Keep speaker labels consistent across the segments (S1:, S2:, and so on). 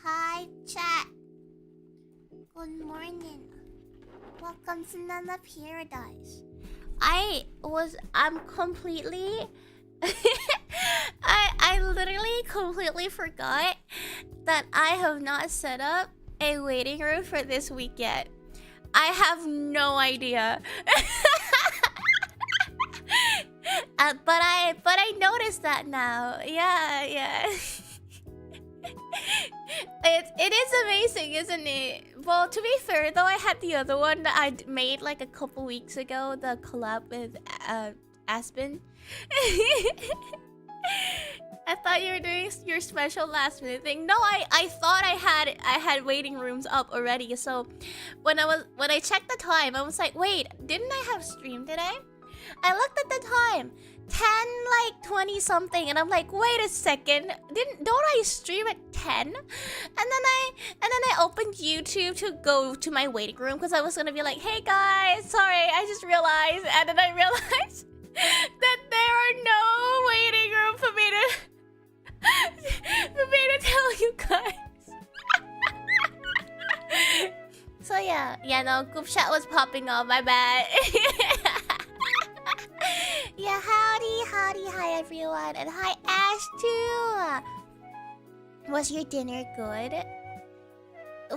S1: Hi, chat. Good morning. Welcome to Banana Paradise. I'm completely... I literally completely forgot that I have not set up a waiting room for this week yet. I have no idea. But I noticed that now. Yeah. It is amazing, isn't it? Well, to be fair though, I had the other one that I made like a couple weeks ago, the collab with Aspen. I thought you were doing your special last minute thing. No, I thought I had waiting rooms up already. So when I checked the time, I was like, wait, didn't I have stream today? I looked at the time. 10:20 something, and I'm like, wait a second, don't I stream at 10? And then I opened YouTube to go to my waiting room because I was gonna be like, hey guys, sorry, I just realized, and then I realized that there are no waiting room for me to tell you guys. So yeah, no, group chat was popping up, my bad. Yeah, howdy, hi everyone, and hi Ash too. Was your dinner good?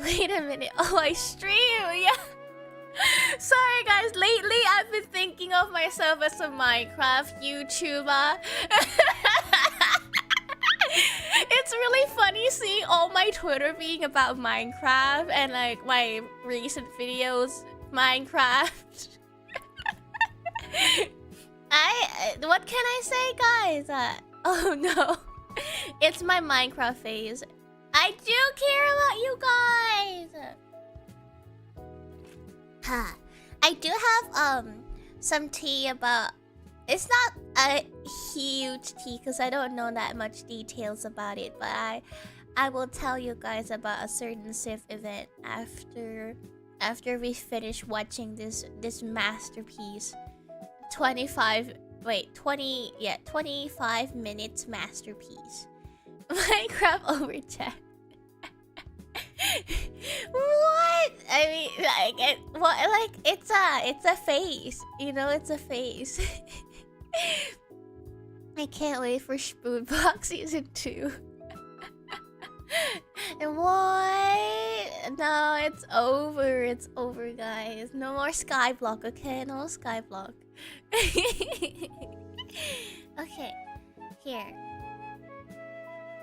S1: Wait a minute, oh, I stream, yeah. Sorry guys, lately I've been thinking of myself as a Minecraft YouTuber. It's really funny seeing all my Twitter being about Minecraft and like my recent videos, Minecraft. What can I say, guys? Oh no, it's my Minecraft phase. I do care about you guys. I do have some tea about. It's not a huge tea because I don't know that much details about it, but I will tell you guys about a certain Civ event after we finish watching this masterpiece. 25 minutes masterpiece. Minecraft over chat. What? I mean, it's a phase, you know, it's a phase. I can't wait for Spoonbox season 2. What? No, it's over, guys. No more Skyblock, okay? No more Skyblock. Okay, here.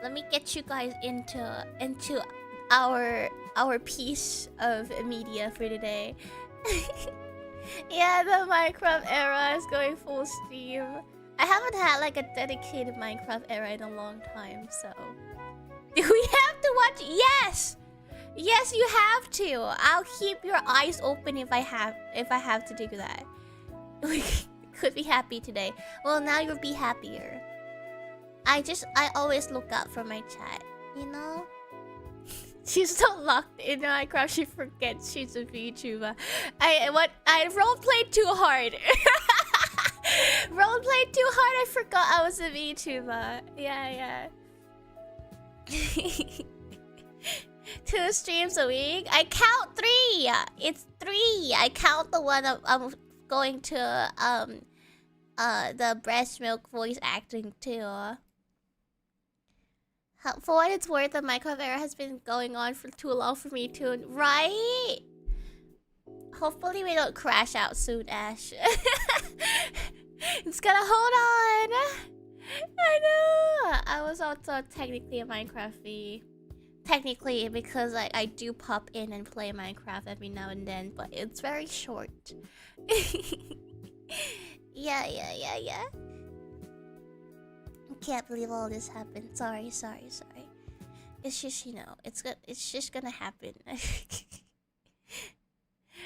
S1: Let me get you guys into our piece of media for today. Yeah, the Minecraft era is going full steam. I haven't had like a dedicated Minecraft era in a long time, so. Do we have to watch? Yes! Yes, you have to. I'll keep your eyes open if I have to do that. We could be happy today. Well, now you'll be happier. I always look out for my chat, you know? She's so locked in Minecraft, she forgets she's a VTuber. I roleplayed too hard. Roleplayed too hard, I forgot I was a VTuber. Yeah. 2 streams a week? I count 3! It's 3! I count the one I'm going to the breast milk voice acting too. For what it's worth, the Minecraft era has been going on for too long for me to... Right? Hopefully we don't crash out soon, Ash. It's gonna hold on. I know. I was also technically a Minecraft V. Technically, because like I do pop in and play Minecraft every now and then, but it's very short. Yeah. I can't believe all this happened. Sorry. It's just, you know, it's just gonna happen.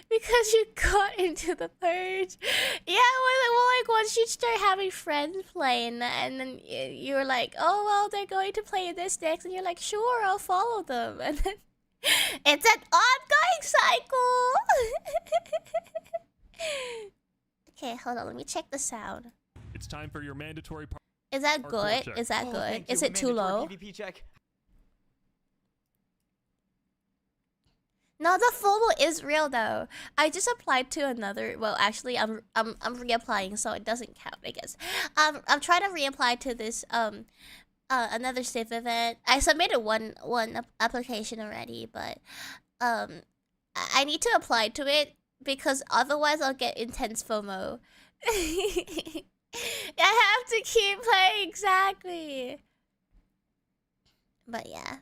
S1: Because you got into the purge. Yeah, well, like once you start having friends playing, and then you're like, oh well, they're going to play this next, and you're like, sure, I'll follow them, and then it's an ongoing cycle. Okay, hold on, let me check the sound.
S2: It's time for your mandatory
S1: Is that good?
S2: check.
S1: Is that
S3: Oh,
S1: good?
S3: thank
S1: Is
S3: you.
S1: it too low?
S3: PvP check.
S1: No, the FOMO is real though. I just applied to another. Well, actually, I'm reapplying, so it doesn't count, I guess. I'm trying to reapply to this another Civ event. I submitted one application already, but I need to apply to it because otherwise I'll get intense FOMO. I have to keep playing, exactly. But yeah.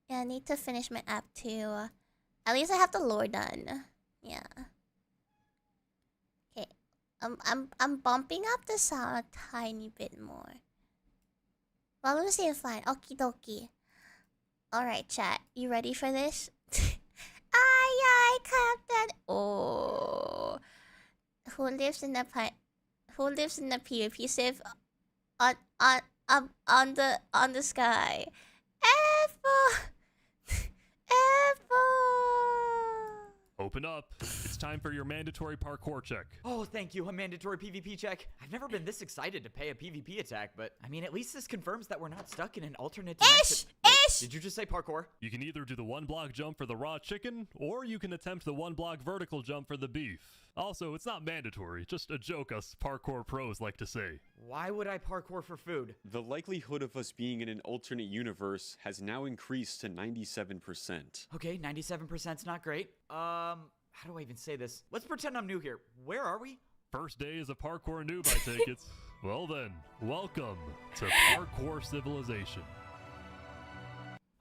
S1: Yeah, I need to finish my app too. At least I have the lore done. Yeah. Okay. I'm bumping up the sound a tiny bit more. Well, let me see if fine. Okie dokie. Alright, chat. You ready for this? Aye, Captain. Oh. Who lives in the PvP Civ on the sky? Evbo! Evbo!
S2: Open up. It's time for your mandatory parkour check.
S3: Oh, thank you. A mandatory PvP check. I've never been this excited to pay a PvP attack, but I mean, at least this confirms that we're not stuck in an alternate dimension. Wait, did you just say parkour?
S2: You can either do the 1-block jump for the raw chicken, or you can attempt the 1-block vertical jump for the beef. Also, it's not mandatory, just a joke us parkour pros like to say.
S3: Why would I parkour for food?
S4: The likelihood of us being in an alternate universe has now increased to 97%.
S3: Okay, 97%'s not great. How do I even say this? Let's pretend I'm new here. Where are we?
S2: First day as a parkour noob, I take it. Well then, welcome to Parkour Civilization.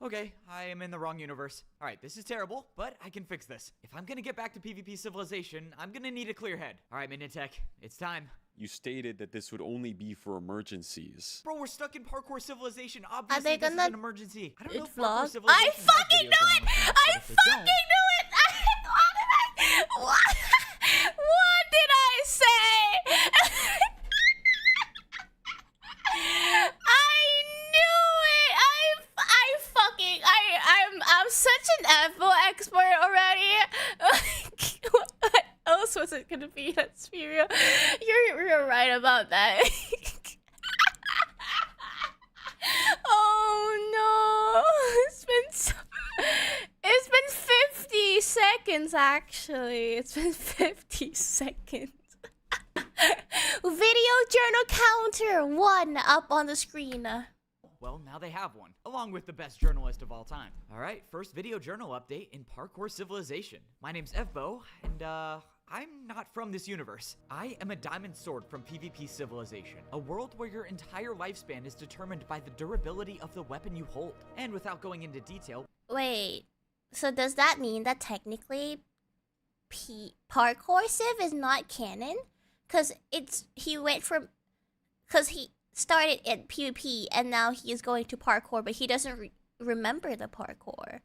S3: Okay, I am in the wrong universe. Alright, this is terrible, but I can fix this. If I'm gonna get back to PvP Civilization, I'm gonna need a clear head. Alright, Minitech, it's time.
S4: You stated that this would only be for emergencies.
S3: Bro, we're stuck in Parkour Civilization.
S1: Are
S3: Obviously,
S1: they
S3: this is
S1: gonna
S3: an emergency. I don't know if
S1: vlog?
S3: Parkour Civilization
S1: I
S3: has
S1: fucking
S3: videos
S1: knew
S3: going
S1: it!
S3: on, but
S1: I
S3: if they
S1: fucking
S3: don't-
S1: knew it! What did I say? I knew it! I'm such an Evbo expert already. What else was it gonna be? Let's be real. You're right about that. Oh no! It's been 50 seconds actually. It's been 50 seconds. Video journal counter 1 up on the screen.
S3: Well, now they have one, along with the best journalist of all time. Alright, first video journal update in Parkour Civilization. My name's Evbo, and I'm not from this universe. I am a diamond sword from PvP Civilization, a world where your entire lifespan is determined by the durability of the weapon you hold. And without going into detail...
S1: Wait, so does that mean that technically Parkour Civ is not canon? Cause he started at PvP and now he is going to parkour, but he doesn't remember the parkour.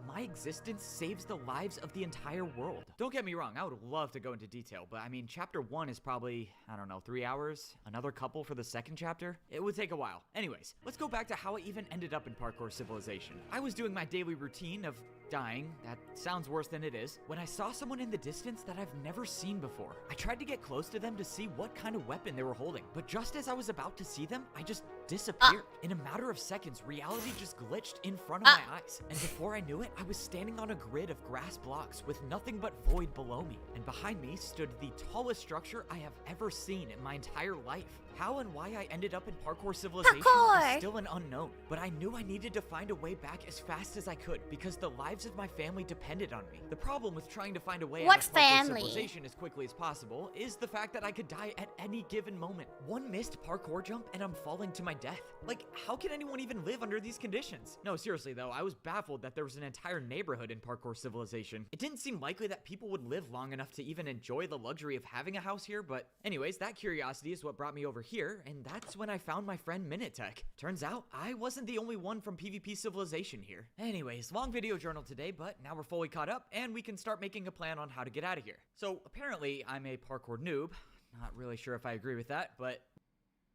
S3: My existence saves the lives of the entire world. Don't get me wrong, I would love to go into detail, but I mean, chapter 1 is probably, I don't know, 3 hours? Another couple for the second chapter? It would take a while. Anyways, let's go back to how I even ended up in Parkour Civilization. I was doing my daily routine of dying, that sounds worse than it is, when I saw someone in the distance that I've never seen before. I tried to get close to them to see what kind of weapon they were holding, but just as I was about to see them, I just disappeared. In a matter of seconds, reality just glitched in front of my eyes, and before I knew it, I was standing on a grid of grass blocks with nothing but void below me, and behind me stood the tallest structure I have ever seen in my entire life. How and why I ended up in Parkour Civilization
S1: Parkour!
S3: is still an unknown, but I knew I needed to find a way back as fast as I could because the lives of my family depended on me. The problem with trying to find a way
S1: What
S3: out of Parkour
S1: family?
S3: Civilization as quickly as possible is the fact that I could die at any given moment. One missed parkour jump and I'm falling to my death. Like, how can anyone even live under these conditions? No, seriously though, I was baffled that there was an entire neighborhood in Parkour Civilization. It didn't seem likely that people would live long enough to even enjoy the luxury of having a house here, but anyways, that curiosity is what brought me over here, and that's when I found my friend Minutech. Turns out, I wasn't the only one from PvP Civilization here. Anyways, long video journal today, but now we're fully caught up, and we can start making a plan on how to get out of here. So, apparently, I'm a parkour noob. Not really sure if I agree with that, but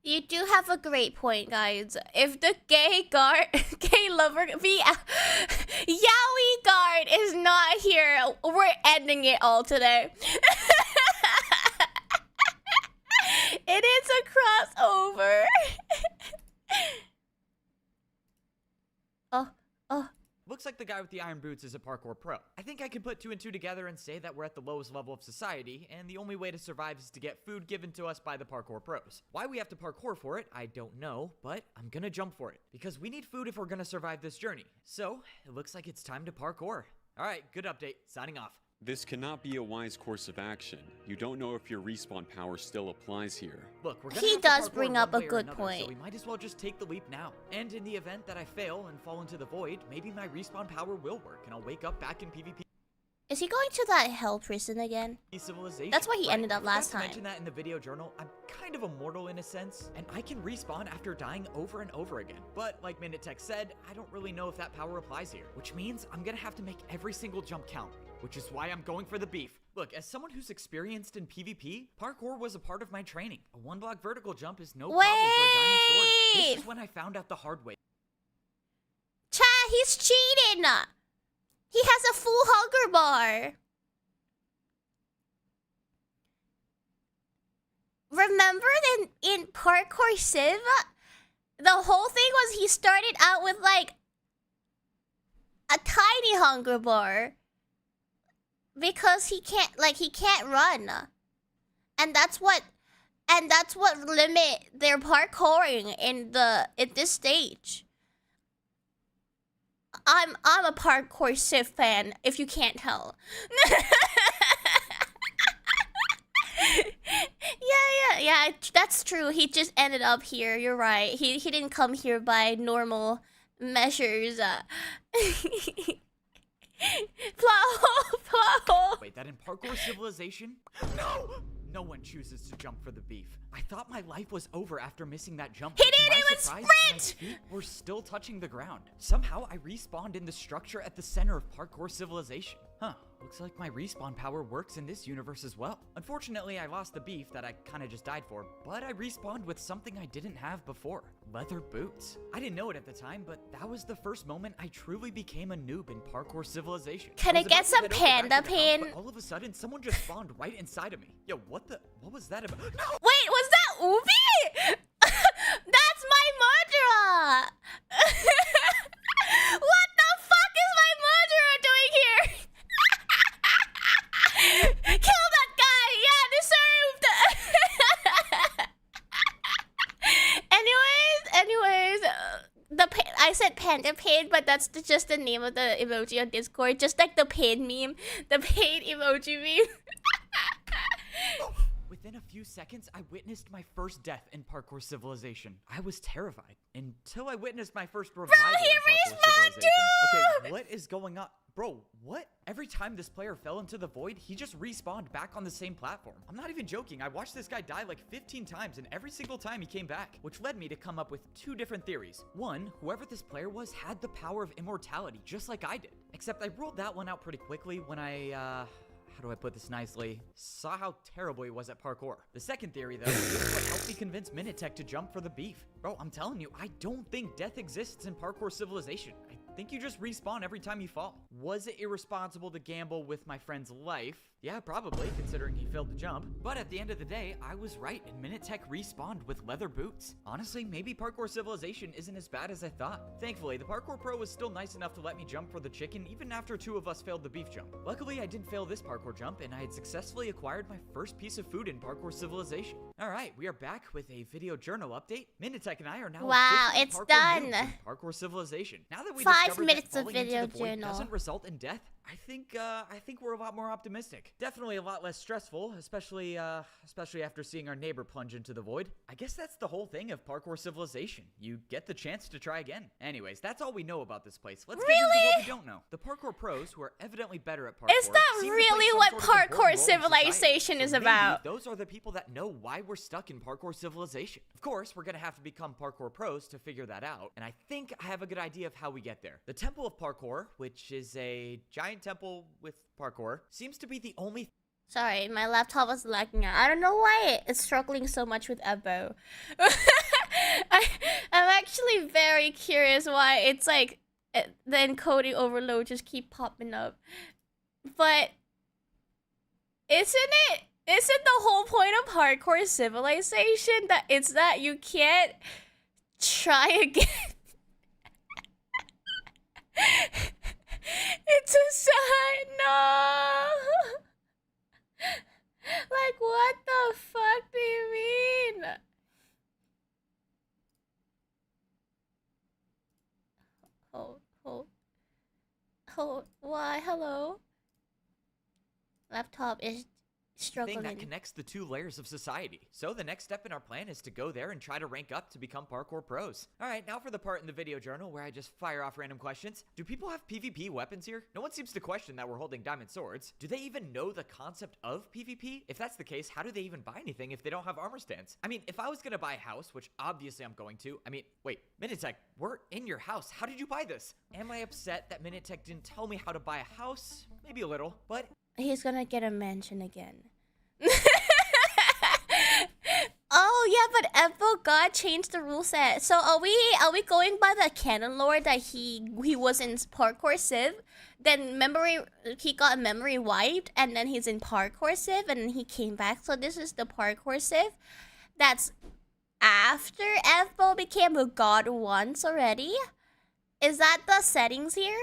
S1: You do have a great point, guys. If the gay lover, yaoi guard is not here, we're ending it all today. It is a crossover. Oh.
S3: looks like the guy with the iron boots is a parkour pro. I think I can put 2 and 2 together and say that we're at the lowest level of society, and the only way to survive is to get food given to us by the parkour pros. Why we have to parkour for it, I don't know, but I'm gonna jump for it, because we need food if we're gonna survive this journey. So, it looks like it's time to parkour. Alright, good update. Signing off.
S4: This cannot be a wise course of action. You don't know if your respawn power still applies here.
S3: Look, we're gonna
S1: He
S3: have to
S1: does
S3: parkour
S1: bring
S3: one
S1: up a
S3: way or
S1: good
S3: another,
S1: point.
S3: So we might as well just take the leap now. And in the event that I fail and fall into the void, maybe my respawn power will work, and I'll wake up back in PvP
S1: Is he going to that hell prison again?
S3: Civilization.
S1: That's why he ended up
S3: I forgot
S1: last
S3: to
S1: time.
S3: mention that in the video journal, I'm kind of immortal in a sense, and I can respawn after dying over and over again. But like Minutech said, I don't really know if that power applies here, which means I'm gonna have to make every single jump count, which is why I'm going for the beef. Look, as someone who's experienced in PvP, parkour was a part of my training. A 1-block vertical jump is no problem for a diamond sword. This is when I found out the hard way.
S1: Chat, he's cheating! He has a full hugger bar. Remember in Parkour Civ, the whole thing was he started out with like a tiny hunger bar because he can't run, and that's what limit their parkouring in this stage. I'm a Parkour Civ fan, if you can't tell. Yeah, that's true. He just ended up here. You're right. He didn't come here by normal measures. Plot hole.
S3: Wait, that in Parkour Civilization? No! No one chooses to jump for the beef. I thought my life was over after missing that jump.
S1: He
S3: but to
S1: didn't
S3: my
S1: even
S3: surprise,
S1: sprint!
S3: My feet were still touching the ground. Somehow, I respawned in the structure at the center of Parkour Civilization. Huh, looks like my respawn power works in this universe as well. Unfortunately, I lost the beef that I kinda just died for, but I respawned with something I didn't have before. Leather boots. I didn't know it at the time, but that was the first moment I truly became a noob in Parkour Civilization.
S1: Can I
S3: was
S1: get
S3: about to
S1: some
S3: head over back to
S1: panda
S3: the house,
S1: pin?
S3: but all of a sudden, someone just spawned right inside of me. Yo, what was that about? No!
S1: Wait, was that Ubi? That's my murderer! What the fuck is my murderer doing here? Kill that guy! Yeah, deserved! Anyways, I said panda pain, but that's just the name of the emoji on Discord. Just like the pain meme. The pain emoji meme.
S3: Within a few seconds, I witnessed my first death in Parkour Civilization. I was terrified until I witnessed my first revival
S1: he
S3: in Parkour
S1: respawned
S3: Civilization.
S1: too!
S3: Okay, what is going on? Bro, what? Every time this player fell into the void, he just respawned back on the same platform. I'm not even joking. I watched this guy die like 15 times, and every single time he came back, which led me to come up with 2 different theories. One, whoever this player was had the power of immortality, just like I did. Except I ruled that one out pretty quickly when I, how do I put this nicely? Saw how terrible he was at parkour. The second theory, though, is what helped me convince Minutech to jump for the beef. Bro, I'm telling you, I don't think death exists in Parkour Civilization. I think you just respawn every time you fall. Was it irresponsible to gamble with my friend's life? Yeah, probably, considering he failed to jump. But at the end of the day, I was right, and Minute Tech respawned with leather boots. Honestly, maybe Parkour Civilization isn't as bad as I thought. Thankfully, the Parkour Pro was still nice enough to let me jump for the chicken even after 2 of us failed the beef jump. Luckily, I didn't fail this parkour jump, and I had successfully acquired my first piece of food in Parkour Civilization. Alright, we are back with a video journal update. Minute Tech and I are now
S1: Wow,
S3: officially
S1: it's
S3: parkour
S1: done.
S3: noobs in Parkour Civilization. Now that we
S1: 5
S3: discovered
S1: minutes
S3: that
S1: of
S3: falling into
S1: video
S3: the void
S1: journal.
S3: doesn't result in death, I think we're a lot more optimistic. Definitely a lot less stressful, especially after seeing our neighbor plunge into the void. I guess that's the whole thing of Parkour Civilization. You get the chance to try again. Anyways, that's all we know about this place. Let's get into what we don't know. The Parkour pros, who are evidently better at parkour,
S1: Is that
S3: seem to play
S1: really
S3: some
S1: what
S3: sort of important
S1: Parkour
S3: role in society.
S1: Civilization is
S3: So maybe
S1: about?
S3: those are the people that know why we're stuck in Parkour Civilization. Of course, we're gonna have to become Parkour pros to figure that out, and I think I have a good idea of how we get there. The Temple of Parkour, which is a giant temple with parkour, seems to be the only
S1: Sorry, my laptop was lagging out. I don't know why it's struggling so much with Evbo. I'm actually very curious why it's like the encoding overload just keep popping up. But isn't the whole point of Parkour Civilization that it's that you can't try again? It's a sign, no. Like, what the fuck do you mean? Why? Hello? Laptop is struggling.
S3: thing that connects the 2 layers of society. So the next step in our plan is to go there and try to rank up to become parkour pros. Alright, now for the part in the video journal where I just fire off random questions. Do people have PvP weapons here? No one seems to question that we're holding diamond swords. Do they even know the concept of PvP? If that's the case, how do they even buy anything if they don't have armor stands? I mean, if I was gonna buy a house, which obviously I'm going to, wait, Minitech, we're in your house. How did you buy this? Am I upset that Minitech didn't tell me how to buy a house? Maybe a little, but
S1: he's gonna get a mansion again. Oh yeah, but Evbo God changed the rule set. So are we going by the canon lore that he was in Parkour Civ, then he got memory wiped, and then he's in Parkour Civ, and then he came back. So this is the Parkour Civ that's after Evbo became a god once already. Is that the settings here?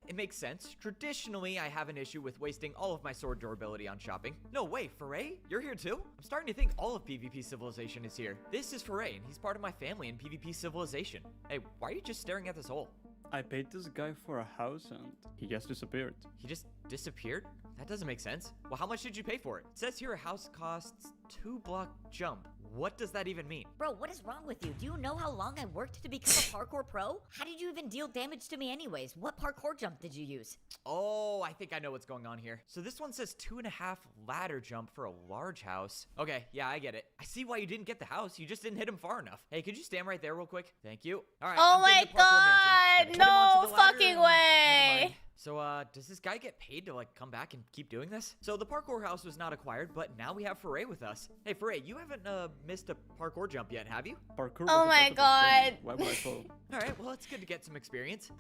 S3: it makes sense. Traditionally, I have an issue with wasting all of my sword durability on shopping. No way, Foray, you're here too? I'm starting to think all of PvP Civilization is here. This is Foray, and he's part of my family in PvP Civilization. Hey, why are you just staring at this hole?
S5: I paid this guy for a house and he just disappeared.
S3: He just disappeared? That doesn't make sense. Well, how much did you pay for it? It says here a house costs 2-block jump. What does that even mean?
S6: Bro, what is wrong with you? Do you know how long I worked to become a parkour pro? How did you even deal damage to me anyways? What parkour jump did you use?
S3: Oh, I think I know what's going on here. So this one says 2.5 ladder jump for a large house. Okay, yeah, I get it. I see why you didn't get the house. You just didn't hit him far enough. Hey, could you stand right there real quick? Thank you. All right.
S1: Oh
S3: I'm getting
S1: my
S3: the parkour mansion.
S1: god,
S3: Gotta hit him onto
S1: no
S3: the ladder
S1: fucking
S3: and-
S1: way.
S3: Never mind. So, does this guy get paid to, like, come back and keep doing this? So, the parkour house was not acquired, but now we have Foray with us. Hey, Foray, you haven't, missed a parkour jump yet, have you?
S5: Parkour
S1: Oh
S5: was a
S1: my
S5: part of the
S1: god.
S5: training. Why would I fall?
S3: Alright, well, it's good to get some experience.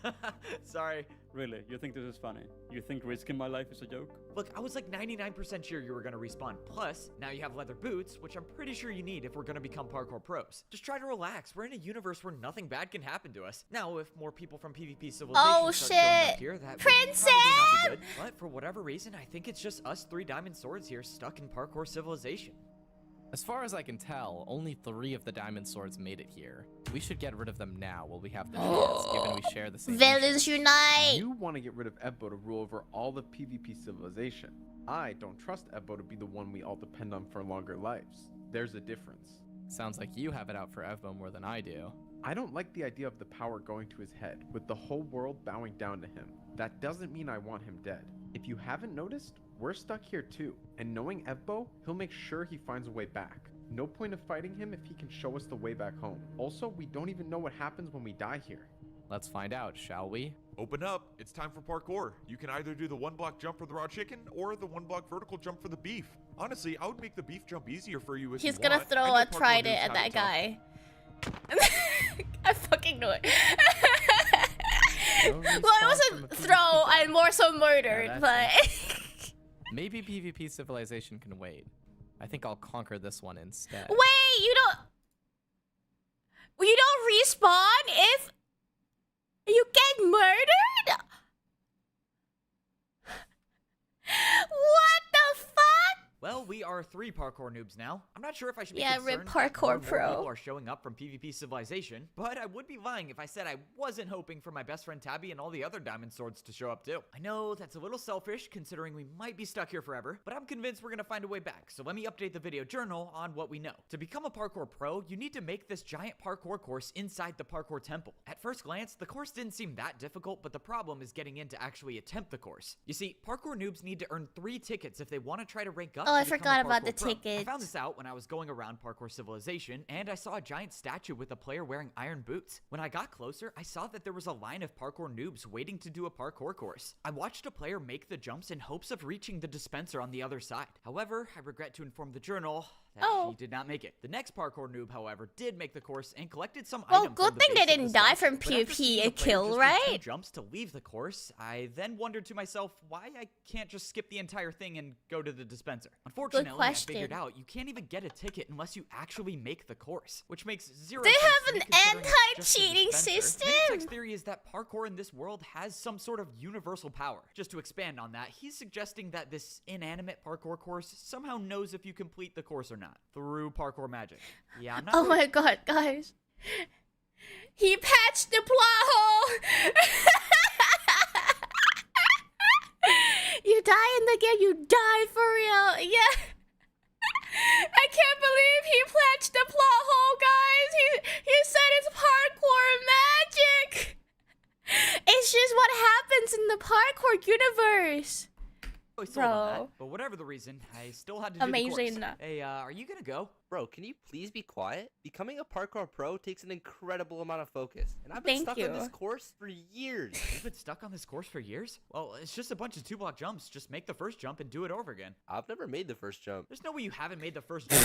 S3: Sorry.
S5: Really? You think this is funny? You think risking my life is a joke?
S3: Look, I was like 99% sure you were gonna respawn. Plus, now you have leather boots, which I'm pretty sure you need if we're gonna become parkour pros. Just try to relax. We're in a universe where nothing bad can happen to us. Now, if more people from PvP Civilization
S1: Oh,
S3: start showing up
S1: shit.
S3: here, that would
S1: Princess!
S3: probably not be good. But for whatever reason, I think it's just us 3 diamond swords here stuck in parkour civilization.
S7: As far as I can tell, only 3 of the diamond swords made it here. We should get rid of them now while we have the chance, given we share the same
S1: Villains
S7: interests.
S1: unite!
S8: You want to get rid of Evbo to rule over all the PvP civilization. I don't trust Evbo to be the one we all depend on for longer lives. There's a difference.
S7: Sounds like you have it out for Evbo more than I do.
S8: I don't like the idea of the power going to his head, with the whole world bowing down to him. That doesn't mean I want him dead. If you haven't noticed, we're stuck here too, and knowing Evbo, he'll make sure he finds a way back. No point of fighting him if he can show us the way back home. Also, we don't even know what happens when we die here.
S7: Let's find out, shall we?
S9: Open up. It's time for parkour. You can either do the 1-block jump for the raw chicken or the 1-block vertical jump for the beef. Honestly, I would make the beef jump easier for you if
S1: He's
S9: you
S1: gonna
S9: want.
S1: throw
S9: I know
S1: a
S9: parkour
S1: trident
S9: noobs
S1: at
S9: have
S1: that
S9: it tough.
S1: guy. I fucking know it.
S7: No
S1: Well, it
S7: respawn
S1: was
S7: from
S1: a
S7: PvP
S1: throw
S7: guy.
S1: and more so murdered,
S7: Yeah,
S1: but
S7: Maybe PvP Civilization can wait. I think I'll conquer this one instead.
S1: wait, you don't respawn if you get murdered? What the fuck?
S3: Well, we are 3 parkour noobs now. I'm not sure if I should be
S1: Yeah,
S3: concerned
S1: rip
S3: that
S1: Parkour
S3: more
S1: Pro.
S3: people are showing up from PvP Civilization, but I would be lying if I said I wasn't hoping for my best friend Tabby and all the other diamond swords to show up too. I know that's a little selfish considering we might be stuck here forever, but I'm convinced we're gonna find a way back. So let me update the video journal on what we know. To become a parkour pro, you need to make this giant parkour course inside the parkour temple. At first glance, the course didn't seem that difficult, but the problem is getting in to actually attempt the course. You see, parkour noobs need to earn 3 tickets if they want to try to rank up.
S1: Oh, I
S3: to become a
S1: forgot about
S3: parkour
S1: the
S3: pro. I
S1: tickets.
S3: found this out when I was going around Parkour Civilization, and I saw a giant statue with a player wearing iron boots. When I got closer, I saw that there was a line of parkour noobs waiting to do a parkour course. I watched a player make the jumps in hopes of reaching the dispenser on the other side. However, I regret to inform the journal that
S1: Oh.
S3: she did not make it. The next parkour noob, however, did make the course and collected some
S1: Well,
S3: items.
S1: good
S3: from the
S1: thing
S3: base
S1: they
S3: of the
S1: didn't die
S3: stage.
S1: from
S3: But after
S1: PvP
S3: seeing
S1: a
S3: the player
S1: kill,
S3: just do 2
S1: right?
S3: jumps to leave the course, I then wondered to myself why I can't just skip the entire thing and go to the dispenser. Unfortunately, I figured
S1: question.
S3: out you can't even get a ticket unless you actually make the course, which makes zero
S1: They
S3: sense
S1: have
S3: to me
S1: an
S3: considering it's just a
S1: anti-cheating
S3: dispenser.
S1: system.
S3: Minitech's theory is that parkour in this world has some sort of universal power. Just to expand on that, he's suggesting that this inanimate parkour course somehow knows if you complete the course or not through parkour magic. Yeah, I'm not
S1: Oh
S3: really
S1: my god, guys. He patched the plot hole! You die in the game, you die for real. Yeah. I can't believe he patched the plot hole, guys. He said it's parkour magic. It's just what happens in the parkour universe.
S3: always sold on that,
S1: Bro.
S3: but whatever the reason, I still had to do the
S1: Amazing.
S3: course. Hey, are you gonna go?
S10: Bro, can you please be quiet? Becoming a parkour pro takes an incredible amount of focus, and I've been
S1: Thank
S10: stuck on this
S1: you.
S10: course for years.
S3: You've been stuck on this course for years? Well, it's just a bunch of 2-block jumps. Just make the first jump and do it over again.
S10: I've never made the first jump.
S3: There's no way you haven't made the first jump.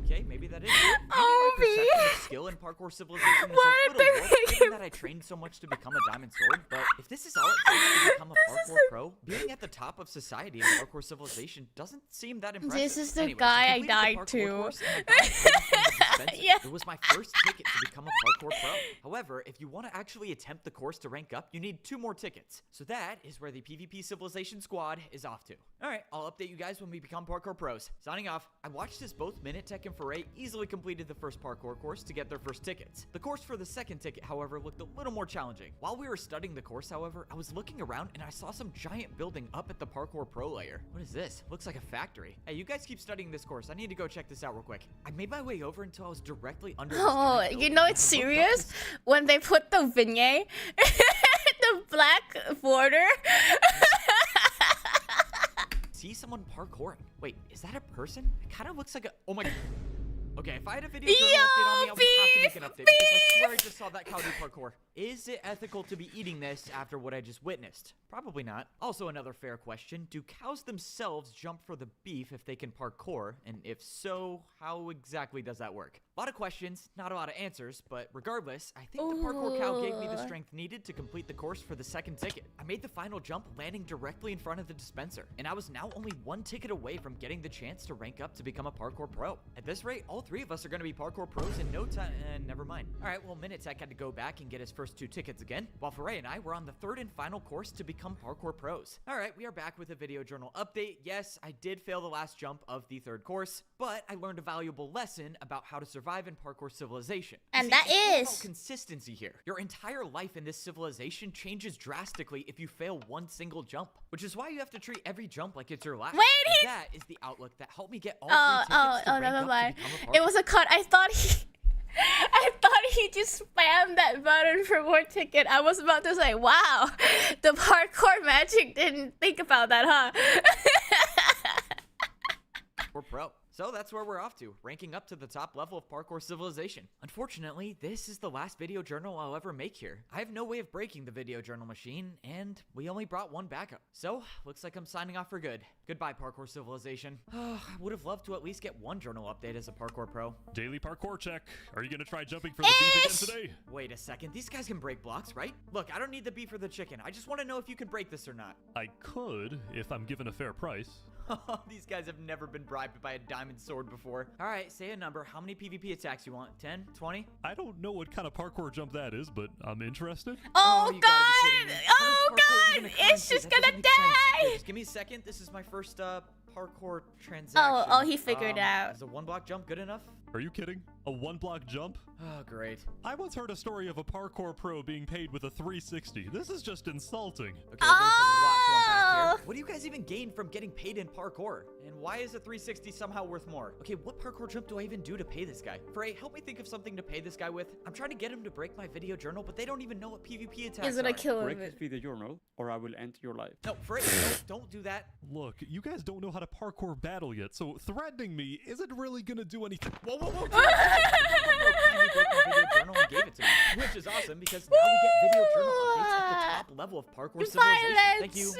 S3: Okay, maybe that is it. Maybe
S1: Oh,
S3: my perception
S1: me.
S3: of skill in parkour civilization is
S1: Why
S3: a
S1: did
S3: little
S1: they
S3: warped,
S1: make
S3: given
S1: him-
S3: that I trained so much to become a diamond sword. But if this is all it takes to become a parkour pro, being at the top of society in parkour civilization doesn't seem that impressive.
S1: This is the
S3: Anyways,
S1: guy I
S3: completed the
S1: died
S3: parkour
S1: to.
S3: course and I got a ticket from the dispenser.
S1: Yeah.
S3: It was my first ticket to become a parkour pro. However, if you want to actually attempt the course to rank up, you need 2 more tickets. So that is where the PvP Civilization squad is off to. Alright, I'll update you guys when we become parkour pros. Signing off. I watched as both Minitech and Foray easily completed the first parkour course to get their first tickets. The course for the second ticket, however, looked a little more challenging. While we were studying the course, however, I was looking around and I saw some giant building up at the parkour pro layer. What is this? Looks like a factory. Hey, you guys keep studying this course. I need to go check this out real quick. I made my way over until I was directly under this
S1: Oh,
S3: giant
S1: you
S3: building,
S1: know
S3: and
S1: it's
S3: I looked up
S1: serious
S3: and
S1: when they put the vignette, the black border.
S3: see someone parkouring. Wait, is that a person? It kind of looks like a. Oh my. Okay, if I had a video journal update on me, I would have to make an update because I swear I just saw that cow do parkour. Is it ethical to be eating this after what I just witnessed? Probably not. Also, another fair question: do cows themselves jump for the beef if they can parkour? And if so, how exactly does that work? A lot of questions, not a lot of answers, but regardless, I think the parkour cow gave me the
S1: Ooh.
S3: strength needed to complete the course for the second ticket. I made the final jump, landing directly in front of the dispenser, and I was now only 1 ticket away from getting the chance to rank up to become a parkour pro. At this rate, all 3 of us are going to be parkour pros in no time. Never mind. All right, well, Minitech had to go back and get his first 2 tickets again, while Foray and I were on the 3rd and final course to become parkour pros. All right, we are back with a video journal update. Yes, I did fail the last jump of the 3rd course, but I learned a valuable lesson about how to survive in parkour civilization. You
S1: And
S3: see,
S1: that
S3: it's all about
S1: is-
S3: consistency here. Your entire life in this civilization changes drastically if you fail 1 single jump, which is why you have to treat every jump like it's your last.
S1: Wait,
S3: And
S1: he-
S3: that is the outlook that helped me get all 3
S1: Oh,
S3: tickets to rank
S1: never
S3: up to
S1: mind.
S3: become a
S1: It
S3: parkour
S1: was a cut. I thought he just spammed that button for more ticket. I was about to say, wow, the parkour magic didn't think about that, huh?
S3: pro. So that's where we're off to, ranking up to the top level of Parkour Civilization. Unfortunately, this is the last video journal I'll ever make here. I have no way of breaking the video journal machine, and we only brought one backup. So, looks like I'm signing off for good. Goodbye, Parkour Civilization. I would have loved to at least get one journal update as a Parkour Pro.
S2: Daily parkour check. Are you gonna try jumping for the beef again today?
S3: Wait a second, these guys can break blocks, right? Look, I don't need the beef or the chicken. I just want to know if you can break this or not.
S2: I could, if I'm given a fair price.
S3: These guys have never been bribed by a diamond sword before. All right, say a number. How many PvP attacks you want? 10? 20?
S2: I don't know what kind of parkour jump that is, but I'm interested.
S1: Oh,
S3: you gotta be kidding
S1: God!
S3: me.
S1: Oh,
S3: How is parkour even
S1: God!
S3: a currency?
S1: It's just
S3: That
S1: gonna
S3: doesn't make sense.
S1: die!
S3: Wait, just give me a second. This is my first parkour transaction.
S1: Oh, he figured it out.
S3: Is a one block jump good enough?
S2: Are you kidding? A one-block jump?
S3: Oh, great.
S2: I once heard a story of a parkour pro being paid with a 360. This is just insulting.
S3: Okay, there's a lot to unpack here. What do you guys even gain from getting paid in parkour? And why is a 360 somehow worth more? Okay, what parkour jump do I even do to pay this guy? Frey, help me think of something to pay this guy with. I'm trying to get him to break my video journal, but they don't even know what PvP attacks
S1: He's gonna
S3: are.
S1: kill him.
S5: Break this video journal, or I will end your life.
S3: No, Frey, don't do that.
S2: Look, you guys don't know how to parkour battle yet, so threatening me isn't really gonna do anything.
S3: Whoa, whoa, whoa. Kindly broke my video journal and gave it to me, which is awesome because now we get video journal updates at the top level of Parkour Civilization. Thank you.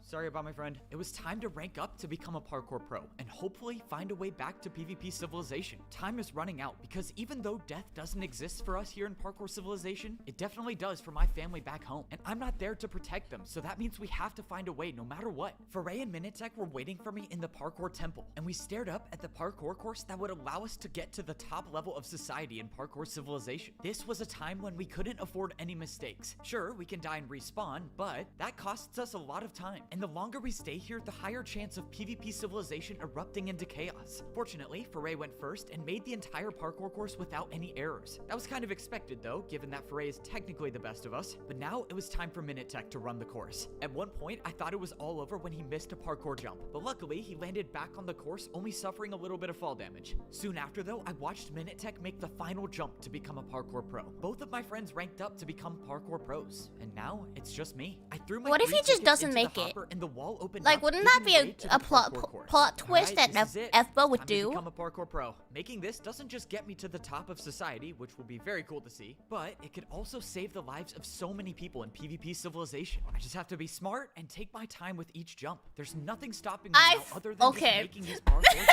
S3: Sorry about my friend. It was time to rank up to become a parkour pro and hopefully find a way back to PvP Civilization. Time is running out because even though death doesn't exist for us here in Parkour Civilization, it definitely does for my family back home. And I'm not there to protect them, so that means we have to find a way no matter what. Foray and Minitek were waiting for me in the Parkour Temple, and we stared up at the parkour course that would allow us to get to the top level of society in Parkour Civilization. This was a time when we couldn't afford any mistakes. Sure, we can die and respawn, but that costs us a lot of time. And the longer we stay here, the higher chance of PvP Civilization erupting into chaos. Fortunately, Foray went first and made the entire parkour course without any errors. That was kind of expected though, given that Foray is technically the best of us. But now it was time for Minitek to run the course. At one point, I thought it was all over when he missed a parkour jump, but luckily he landed back on the course, only suffering a little bit of fall damage. Soon after though, I watched Minitek make the final jump to become a parkour pro. Both of my friends ranked up to become parkour pros, and now it's just me. I threw my
S1: What if he just doesn't make it?
S3: And the wall opened
S1: Like,
S3: up,
S1: wouldn't that
S3: giving
S1: be
S3: way to
S1: a
S3: the
S1: plot
S3: parkour course.
S1: twist
S3: Alright,
S1: that
S3: this is it.
S1: Evbo would
S3: Time to
S1: do?
S3: become a parkour pro. Making this doesn't just get me to the top of society, which will be very cool to see, but it could also save the lives of so many people in PvP Civilization. I just have to be smart and take my time with each jump. There's nothing stopping me now other than just making these parkour jumps.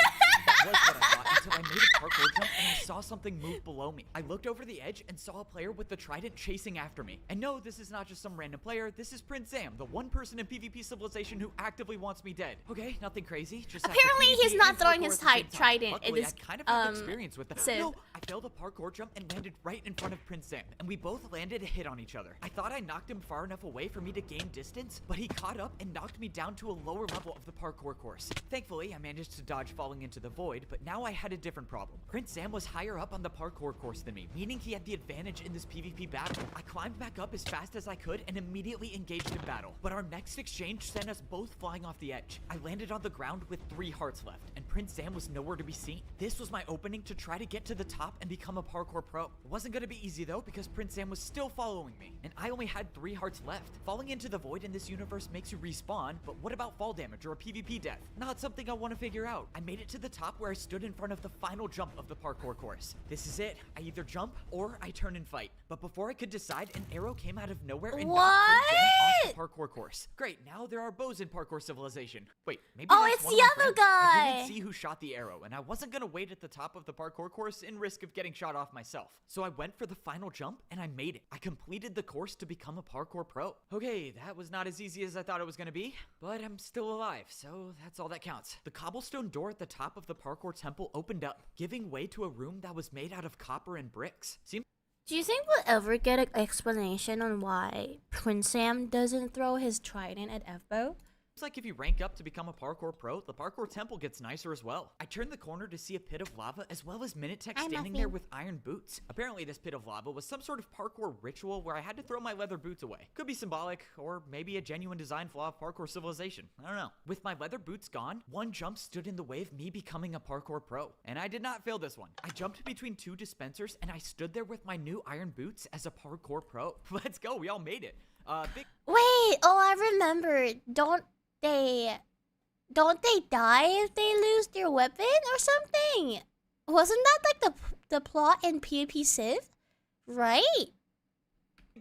S3: That was what I thought until I made a parkour jump and I saw something move below me. I looked over the edge and saw a player with the trident chasing after me. And no, this is not just some random player. This is Prince Sam, the one person in PvP Civilization who actively wants me dead. Okay, nothing crazy. Just
S1: apparently he's not throwing his trident.
S3: Luckily,
S1: It is
S3: I kind of have experience with that.
S1: Civ.
S3: No, I failed a parkour jump and landed right in front of Prince Sam, and we both landed a hit on each other. I thought I knocked him far enough away for me to gain distance, but he caught up and knocked me down to a lower level of the parkour course. Thankfully, I managed to dodge falling into the void, but now I had a different problem. Prince Sam was higher up on the parkour course than me, meaning he had the advantage in this PvP battle. I climbed back up as fast as I could and immediately engaged in battle, but our next exchange sent us both flying off the edge. I landed on the ground with 3 hearts left, and Prince Sam was nowhere to be seen. This was my opening to try to get to the top and become a parkour pro. It wasn't going to be easy though, because Prince Sam was still following me, and I only had 3 hearts left. Falling into the void in this universe makes you respawn, but what about fall damage or a PvP death? Not something I want to figure out. I made it to the top where I stood in front of the final jump of the parkour course. This is it. I either jump or I turn and fight. But before I could decide, an arrow came out of nowhere and knocked Prince Sam off the parkour course. Great, now there are bows in Parkour Civilization. Wait, maybe that's
S1: it's
S3: one
S1: the
S3: of my
S1: other
S3: friends. I
S1: guy.
S3: didn't see who shot the arrow, and I wasn't gonna wait at the top of the parkour course in risk of getting shot off myself. So I went for the final jump and I made it. I completed the course to become a parkour pro. Okay, that was not as easy as I thought it was gonna be, but I'm still alive, so that's all that counts. The cobblestone door at the top of the parkour temple opened up, giving way to a room that was made out of copper and bricks.
S1: Do you think we'll ever get an explanation on why Prince Sam doesn't throw his trident at Evbo?
S3: It's like if you rank up to become a parkour pro, the parkour temple gets nicer as well. I turned the corner to see a pit of lava as well as Minitek standing there with iron boots. Apparently this pit of lava was some sort of parkour ritual where I had to throw my leather boots away. Could be symbolic, or maybe a genuine design flaw of Parkour Civilization. I don't know. With my leather boots gone, one jump stood in the way of me becoming a parkour pro. And I did not fail this one. I jumped between 2 dispensers and I stood there with my new iron boots as a parkour pro. Let's go, we all made it.
S1: Wait, oh, I remember. Don't they don't they die if they lose their weapon or something? Wasn't that like the plot in PvP Civ? Right?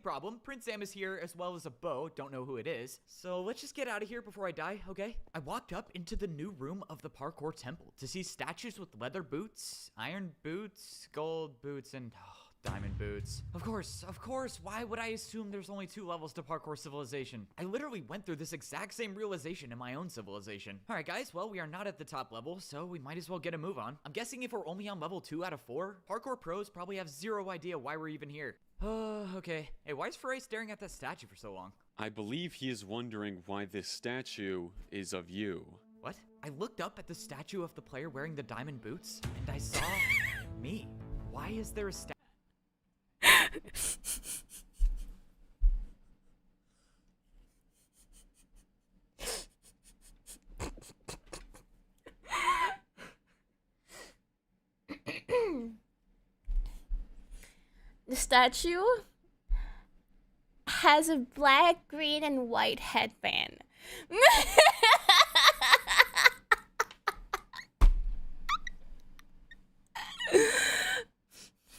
S3: Problem. Prince Sam is here as well as a bow. Don't know who it is. So let's just get out of here before I die, okay? I walked up into the new room of the parkour temple to see statues with leather boots, iron boots, gold boots, and diamond boots. Of course. Why would I assume there's only 2 levels to Parkour Civilization? I literally went through this exact same realization in my own civilization. Alright guys, well we are not at the top level, so we might as well get a move on. I'm guessing if we're only on level 2 out of 4, Parkour pros probably have 0 idea why we're even here. Okay. Hey, why is Refrain staring at that statue for so long?
S4: I believe he is wondering why this statue is of you.
S3: What? I looked up at the statue of the player wearing the diamond boots, and I saw me. Why is there a statue?
S1: The statue has a black, green, and white headband.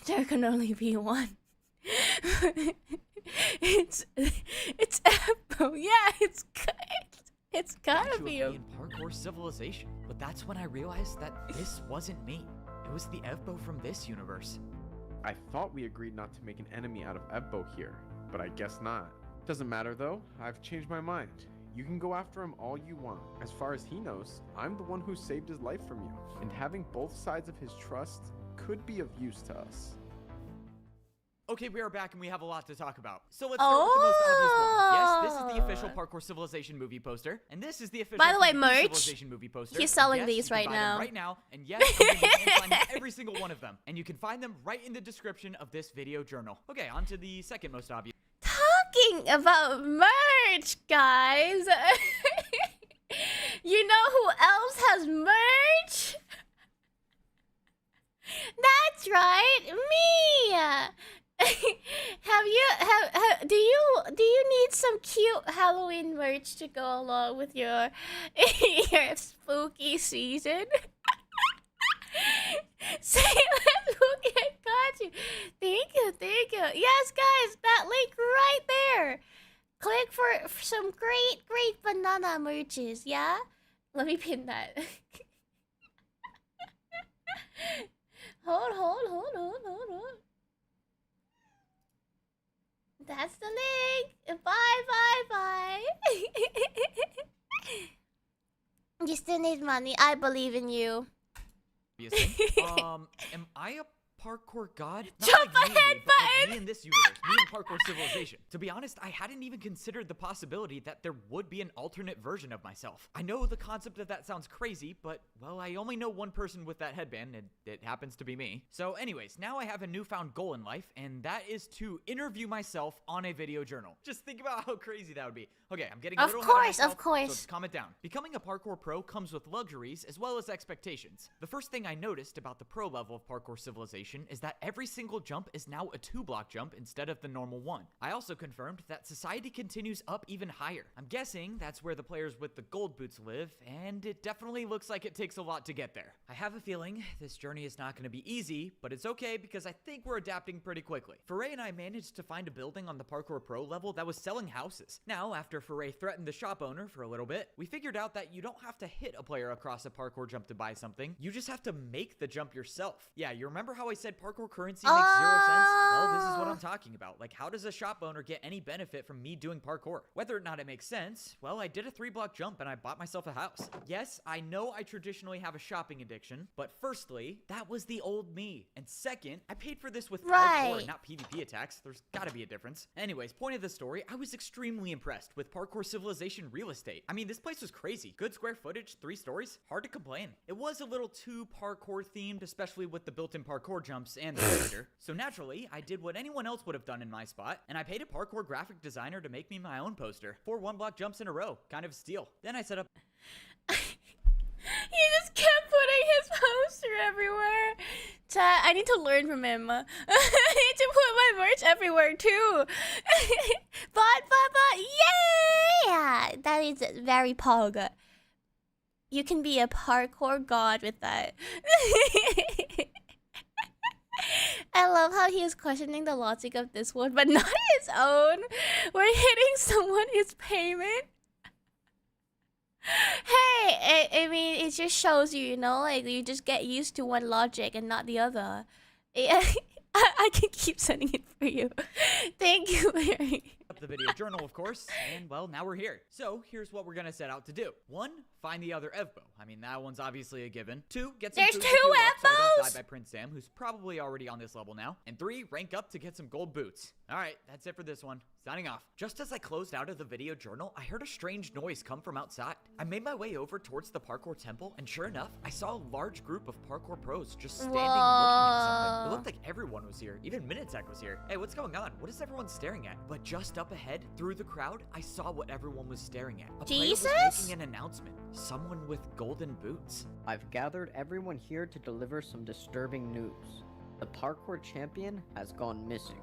S1: There can only be one. It's Evbo. Yeah, it's gotta be
S3: in Parkour Civilization. But that's when I realized that this wasn't me. It was the Evbo from this universe.
S8: I thought we agreed not to make an enemy out of Evbo here, but I guess not. Doesn't matter though, I've changed my mind. You can go after him all you want. As far as he knows, I'm the one who saved his life from you, and having both sides of his trust could be of use to us.
S3: Okay, we are back and we have a lot to talk about. So let's start with the most obvious one. Yes, this is the official Parkour Civilization movie poster, and this is the official
S1: By the way,
S3: PvP
S1: merch.
S3: Civilization movie poster.
S1: He's selling
S3: yes,
S1: these
S3: you can
S1: right
S3: buy
S1: now.
S3: them right now, and yes, you can find every single one of them, and you can find them right in the description of this video journal. Okay, on to the second most obvious.
S1: Talking about merch, guys. You know who else has merch? That's right, me. Do you need some cute Halloween merch to go along with your your spooky season? Say spooky, I got you. Thank you. Yes, guys, that link right there. Click for some great banana merches, yeah? Let me pin that. Hold. That's the link. Bye. You still need money. I believe in you.
S3: Am I a parkour god? Not
S1: Jump
S3: like me,
S1: ahead
S3: but like
S1: button!
S3: me in this universe, me in Parkour Civilization. To be honest, I hadn't even considered the possibility that there would be an alternate version of myself. I know the concept of that sounds crazy, but, well, I only know one person with that headband, and it happens to be me. So anyways, now I have a newfound goal in life, and that is to interview myself on a video journal. Just think about how crazy that would be. Okay, I'm getting a little ahead of myself,
S1: of course.
S3: so let's calm it down. Becoming a parkour pro comes with luxuries as well as expectations. The first thing I noticed about the pro level of Parkour Civilization is that every single jump is now a 2-block jump instead of the normal one. I also confirmed that society continues up even higher. I'm guessing that's where the players with the gold boots live, and it definitely looks like it takes a lot to get there. I have a feeling this journey is not going to be easy, but it's okay because I think we're adapting pretty quickly. Foray and I managed to find a building on the Parkour Pro level that was selling houses. Now, after Foray threatened the shop owner for a little bit, we figured out that you don't have to hit a player across a parkour jump to buy something. You just have to make the jump yourself. Yeah, you remember how I said parkour currency makes 0 cents? Well, this is what I'm talking about. Like, how does a shop owner get any benefit from me doing parkour? Whether or not it makes sense, well, I did a 3-block jump and I bought myself a house. Yes, I know I traditionally have a shopping addiction, but firstly, that was the old me. And second, I paid for this with parkour, not PvP attacks. There's gotta be a difference. Anyways, point of the story, I was extremely impressed with Parkour Civilization real estate. I mean, this place was crazy. Good square footage, 3 stories, hard to complain. It was a little too parkour themed, especially with the built-in parkour jumps and the elevator. So naturally, I did what anyone else would have done in my spot, and I paid a parkour graphic designer to make me my own poster. 4 1-block jumps in a row, kind of a steal. Then I set up...
S1: He just kept putting his poster everywhere. Chat, I need to learn from him. I need to put my merch everywhere too. But, yeah! That is very pog. You can be a parkour god with that. I love how he is questioning the logic of this one, but not his own. We're hitting someone his payment. Hey, I mean, it just shows you, you know, like you just get used to one logic and not the other. I can keep sending it for you. Thank you, Mary.
S3: Up the video journal, of course, and well, now we're here. So here's what we're gonna set out to do. 1, find the other Evbo. I mean, that one's obviously a given. 2, get some
S1: There's
S3: food
S1: 2
S3: to fuel up so I don't
S1: Evbos?
S3: die by Prince Sam, who's probably already on this level now. And 3, rank up to get some gold boots. All right, that's it for this one. Signing off. Just as I closed out of the video journal, I heard a strange noise come from outside. I made my way over towards the parkour temple, and sure enough, I saw a large group of parkour pros just standing looking at something. It looked like everyone was here. Even Minitech was here. Hey, what's going on? What is everyone staring at? But just up ahead, through the crowd, I saw what everyone was staring at. A player was making an announcement. Someone with golden boots.
S11: I've gathered everyone here to deliver some disturbing news. The parkour champion has gone missing.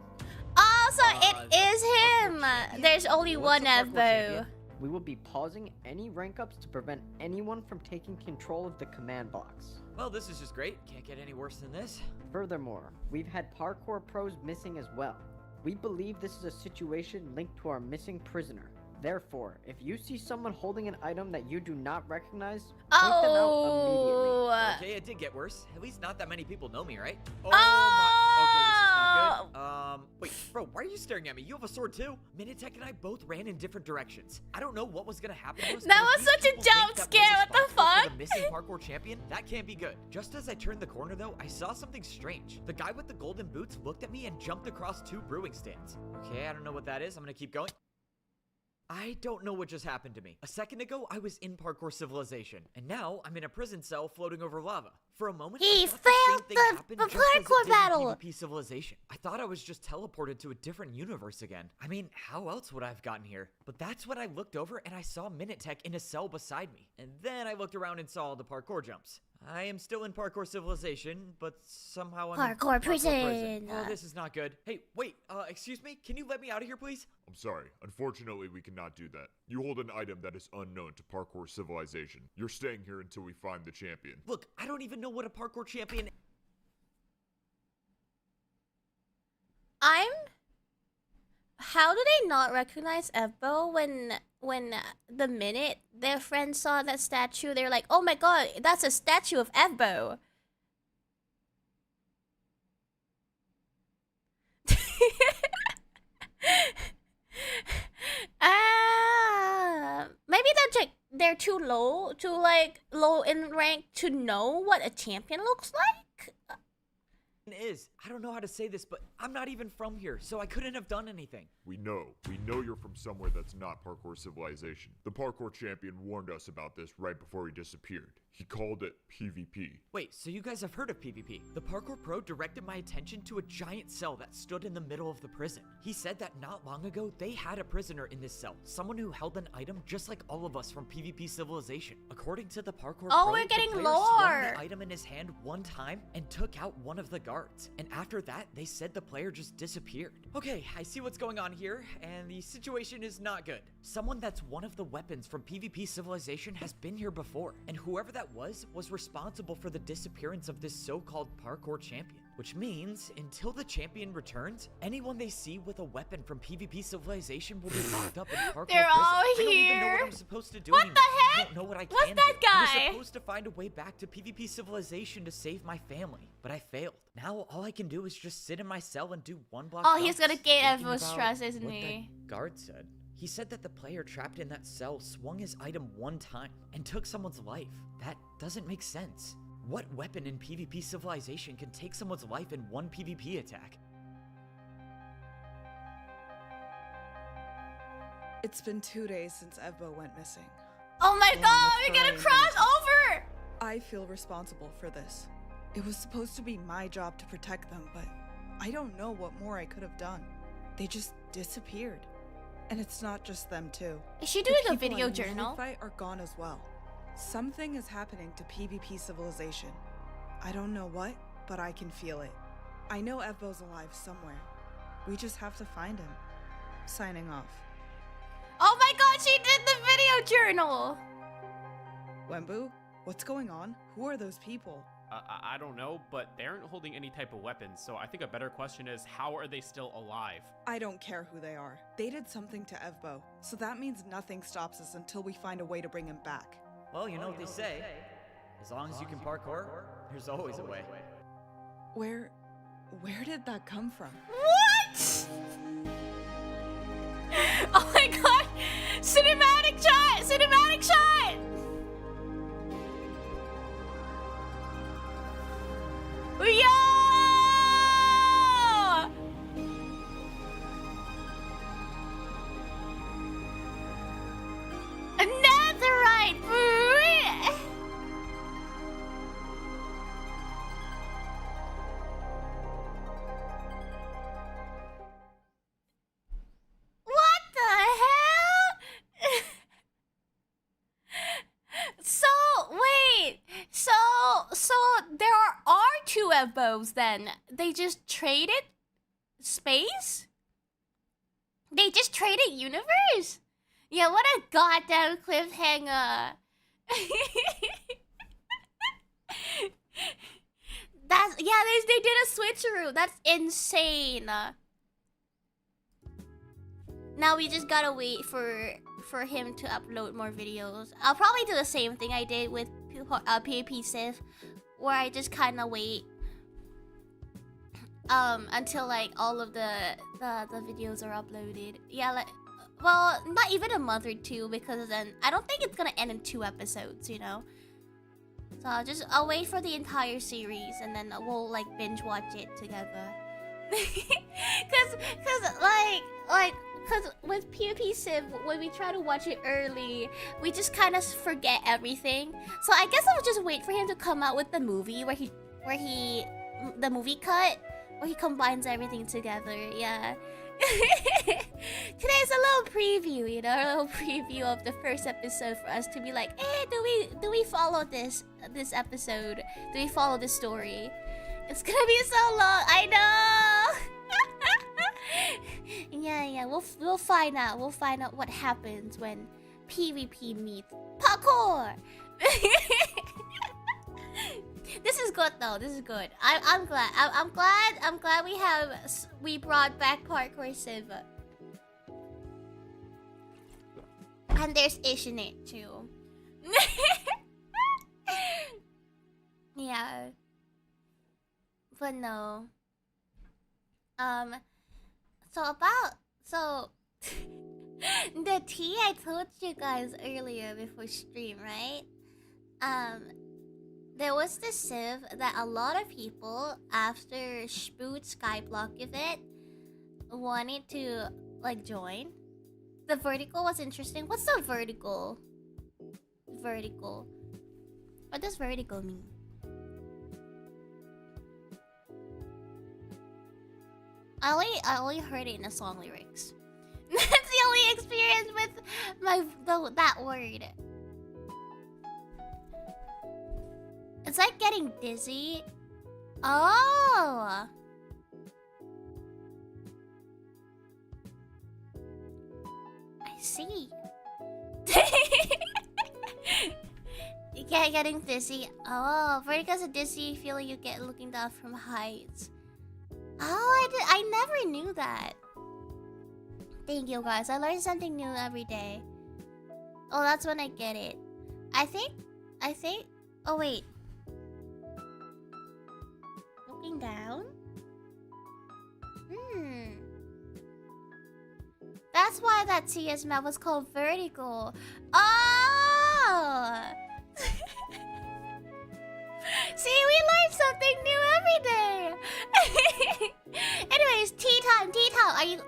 S1: Oh, so it is him! There's only one Evbo.
S11: We will be pausing any rank ups to prevent anyone from taking control of the command box.
S3: Well, this is just great. Can't get any worse than this.
S11: Furthermore, we've had parkour pros missing as well. We believe this is a situation linked to our missing prisoner. Therefore, if you see someone holding an item that you do not recognize, point them out immediately.
S3: Okay, it did get worse. At least not that many people know me, right?
S1: Oh
S3: my. Okay, this is not good. Wait, bro, why are you staring at me? You have a sword too? Minitech and I both ran in different directions. I don't know what was gonna happen to us.
S1: That was such a jump scare. What the fuck?
S3: The missing parkour champion? That can't be good. Just as I turned the corner though, I saw something strange. The guy with the golden boots looked at me and jumped across 2 brewing stands. Okay, I don't know what that is. I'm gonna keep going. I don't know what just happened to me. A second ago, I was in Parkour Civilization, and now I'm in a prison cell floating over lava. For a moment,
S1: he
S3: I thought
S1: failed the parkour battle.
S3: In PvP Civilization. I thought I was just teleported to a different universe again. I mean, how else would I have gotten here? But that's when I looked over and I saw Minitech in a cell beside me. And then I looked around and saw all the parkour jumps. I am still in Parkour Civilization, but somehow I'm in
S1: Parkour prison.
S3: Oh, this is not good. Hey, wait, excuse me? Can you let me out of here, please?
S9: I'm sorry. Unfortunately, we cannot do that. You hold an item that is unknown to Parkour Civilization. You're staying here until we find the champion.
S3: Look, I don't even know what a parkour champion...
S1: How do they not recognize Evbo when the minute their friends saw that statue, they're like, oh my god, that's a statue of Evbo. Maybe they're too low in rank to know what a champion looks like.
S3: Is. I don't know how to say this, but I'm not even from here, so I couldn't have done anything.
S9: We know you're from somewhere that's not Parkour Civilization. The parkour champion warned us about this right before he disappeared. He called it PvP.
S3: Wait, so you guys have heard of PvP? The parkour pro directed my attention to a giant cell that stood in the middle of the prison. He said that not long ago, they had a prisoner in this cell, someone who held an item just like all of us from PvP Civilization. According to the parkour pro,
S1: we're getting
S3: the player
S1: lore.
S3: swung the item in his hand one time and took out one of the guards. And after that, they said the player just disappeared. Okay, I see what's going on here, and the situation is not good. Someone that's one of the weapons from PvP Civilization has been here before, and whoever that was responsible for the disappearance of this so-called parkour champion. Which means, until the champion returns, anyone they see with a weapon from PvP Civilization will be locked up in parkour
S1: They're
S3: prison.
S1: all
S3: I don't even know
S1: here.
S3: what I'm supposed to do
S1: What
S3: anymore.
S1: the heck?
S3: I don't know what I
S1: What's
S3: can
S1: that
S3: do. I
S1: guy?
S3: was supposed to find a way back to PvP Civilization to save my family, but I failed. Now all I can do is just sit in my cell and do one block.
S1: Oh, he's gonna
S3: jumps,
S1: get
S3: thinking
S1: Evbo's
S3: about
S1: stress, isn't
S3: what
S1: he?
S3: that guard said. He said that the player trapped in that cell swung his item one time and took someone's life. That doesn't make sense. What weapon in PvP Civilization can take someone's life in one PvP attack?
S12: It's been 2 days since Evbo went missing.
S1: Oh my
S12: Along
S1: god,
S12: with
S1: we're gonna
S12: Refrain.
S1: cross over!
S12: I feel responsible for this. It was supposed to be my job to protect them, but I don't know what more I could have done. They just disappeared. And it's not just them too.
S1: Is she
S12: The
S1: doing a
S12: people
S1: video
S12: I usually
S1: journal?
S12: fight are gone as well. Something is happening to PvP Civilization. I don't know what, but I can feel it. I know Evbo's alive somewhere. We just have to find him. Signing off.
S1: Oh my god, she did the video journal!
S12: Wembu, What's going on? Who are those people?
S13: I don't know, but they aren't holding any type of weapons, so I think a better question is, how are they still alive?
S12: I don't care who they are. They did something to Evbo, so that means nothing stops us until we find a way to bring him back.
S3: Well, you know what they say. As long as you can parkour, there's always a way.
S12: Where did that come from?
S1: What? Oh my god! Cinematic shot! Cinematic shot! Yo! Netherite! What the hell? So, wait. So there are two Evbos then. They just traded space? They just traded universe? Yeah, what a goddamn cliffhanger. They did a switcheroo. That's insane. Now we just gotta wait for him to upload more videos. I'll probably do the same thing I did with PAP Civ, where I just kind of wait until like all of the videos are uploaded. Yeah, like, well, not even a month or two, because then I don't think it's gonna end in 2 episodes, you know. So I'll wait for the entire series and then we'll like binge watch it together. Cause with PvP Civ, when we try to watch it early, we just kind of forget everything. So I guess I'll just wait for him to come out with the movie the movie cut, where he combines everything together. Yeah. Today's a little preview, you know, a little preview of the first episode for us to be like, do we follow this episode? Do we follow this story? It's gonna be so long, I know. Yeah, we'll find out. We'll find out what happens when PvP meets parkour. This is good though. This is good. I'm glad. I'm glad we brought back Parkour Civ. And there's Ish in it too. Yeah. But no. So the tea I told you guys earlier before stream, right? There was this civ that a lot of people after Spoot Skyblock event wanted to like join. The vertical was interesting. What's the vertical? Vertical. What does vertical mean? I only heard it in the song lyrics. That's the only experience with that word. It's like getting dizzy. Oh. I see. Yeah, getting dizzy. Oh, vertigo's a dizzy feeling you get looking down from heights. Oh, I never knew that. Thank you guys. I learn something new every day. Oh, that's when I get it. I think. Oh wait. Looking down? That's why that CS map was called vertical. Oh! See, we learn something new every day. Anyways, tea time.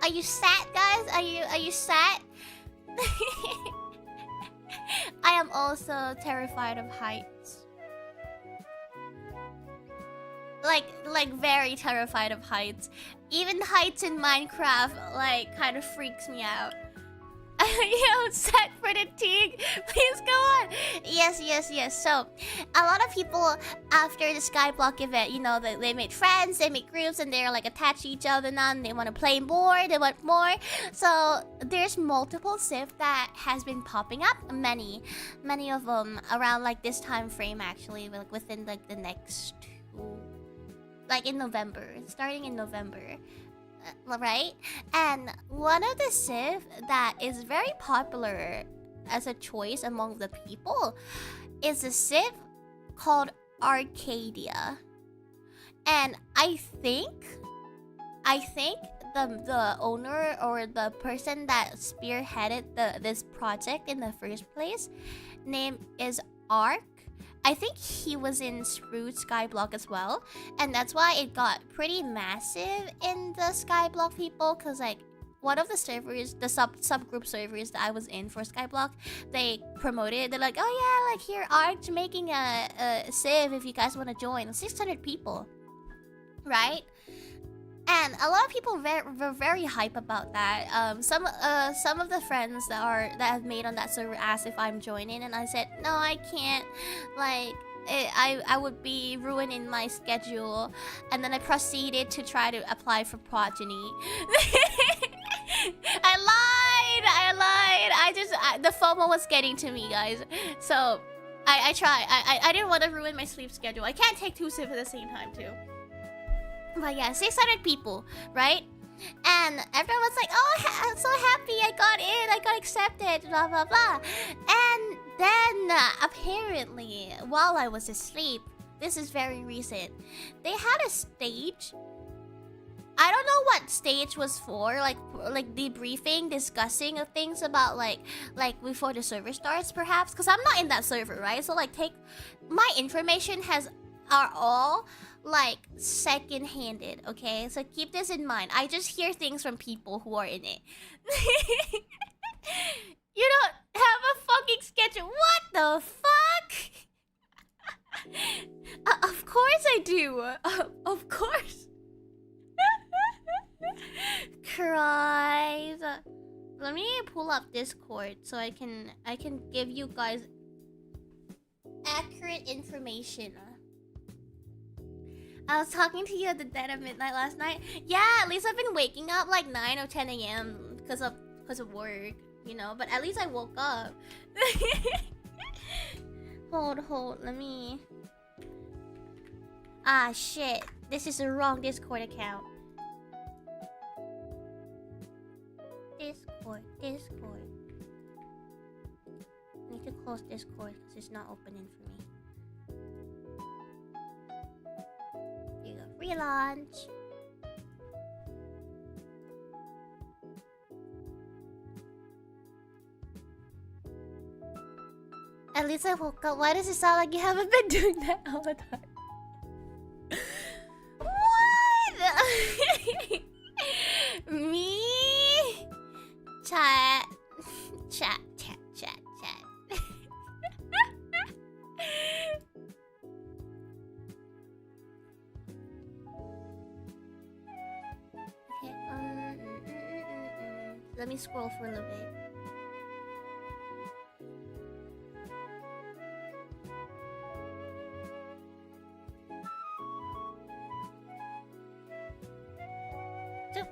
S1: Are you sat, guys? Are you sat? I am also terrified of heights. Like very terrified of heights. Even heights in Minecraft like kind of freaks me out. Yo, set for the tea. Please go on. Yeah, Yes. So, a lot of people after the Skyblock event, you know, they made friends, they made groups, and they're like attached to each other now, and they want to play more, they want more. So, there's multiple Civ that has been popping up. Many of them around like this time frame actually, like within like the next 2, like in November, starting in November. Right? And one of the Civ that is very popular as a choice among the people is a Civ called Arcadia. And I think the owner or the person that spearheaded this project in the first place name is Ark. I think he was in Screwed Skyblock as well, and that's why it got pretty massive in the Skyblock people, because like one of the servers, the subgroup servers that I was in for Skyblock, they promoted. They're like, oh yeah, like here, Ark's making a Civ if you guys want to join. 600 people, right? And a lot of people were very hype about that. Some of the friends that have made on that server asked if I'm joining, and I said no, I can't. Like, I would be ruining my schedule. And then I proceeded to try to apply for Progeny. I lied. The FOMO was getting to me, guys. So I tried. I didn't want to ruin my sleep schedule. I can't take 2 Civ at the same time too. But yeah, 600 people, right? And everyone was like, oh, I'm so happy I got in, I got accepted, blah, blah, blah. And then, apparently, while I was asleep, this is very recent, they had a stage. I don't know what stage was for, like debriefing, discussing of things about like before the server starts, perhaps, because I'm not in that server, right? So like, my information are all like second-handed, okay? So keep this in mind. I just hear things from people who are in it. You don't have a fucking schedule. What the fuck? Of course I do. Of course. Christ. Let me pull up Discord so I can give you guys accurate information. I was talking to you at the dead of midnight last night. Yeah, at least I've been waking up like 9 or 10 a.m. because of work, you know. But at least I woke up. Hold. Let me. Ah, shit. This is the wrong Discord account. Discord. I need to close Discord because it's not opening for me. Relaunch. At least I woke up. Why does it sound like you haven't been doing that all the time? What? Me? Chat. Let me scroll for a little bit.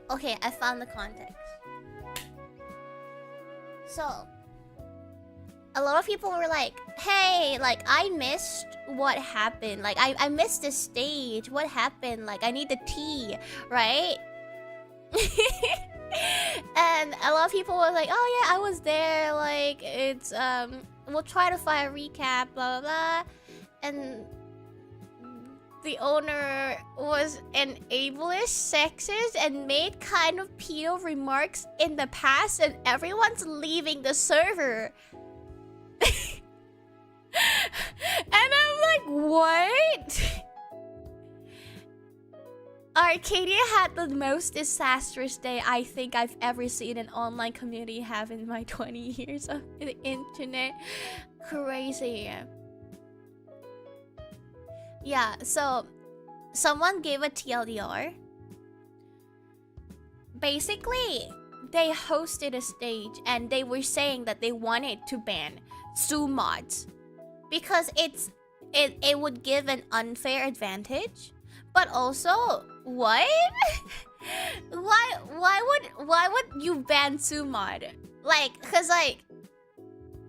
S1: Okay, I found the context. So, a lot of people were like, hey, like, I missed what happened. Like, I missed this stage. What happened? Like, I need the tea, right? And a lot of people were like, oh yeah, I was there, like, it's, we'll try to find a recap, blah, blah, blah. And the owner was an ableist, sexist, and made kind of pedo remarks in the past, and everyone's leaving the server. And I'm like, what? Arcadia had the most disastrous day I think I've ever seen an online community have in my 20 years of the internet. Crazy. Yeah, so someone gave a TLDR. Basically, they hosted a stage and they were saying that they wanted to ban Sue mods, because it would give an unfair advantage. But also, what? why would you ban Sumod? Like, cause like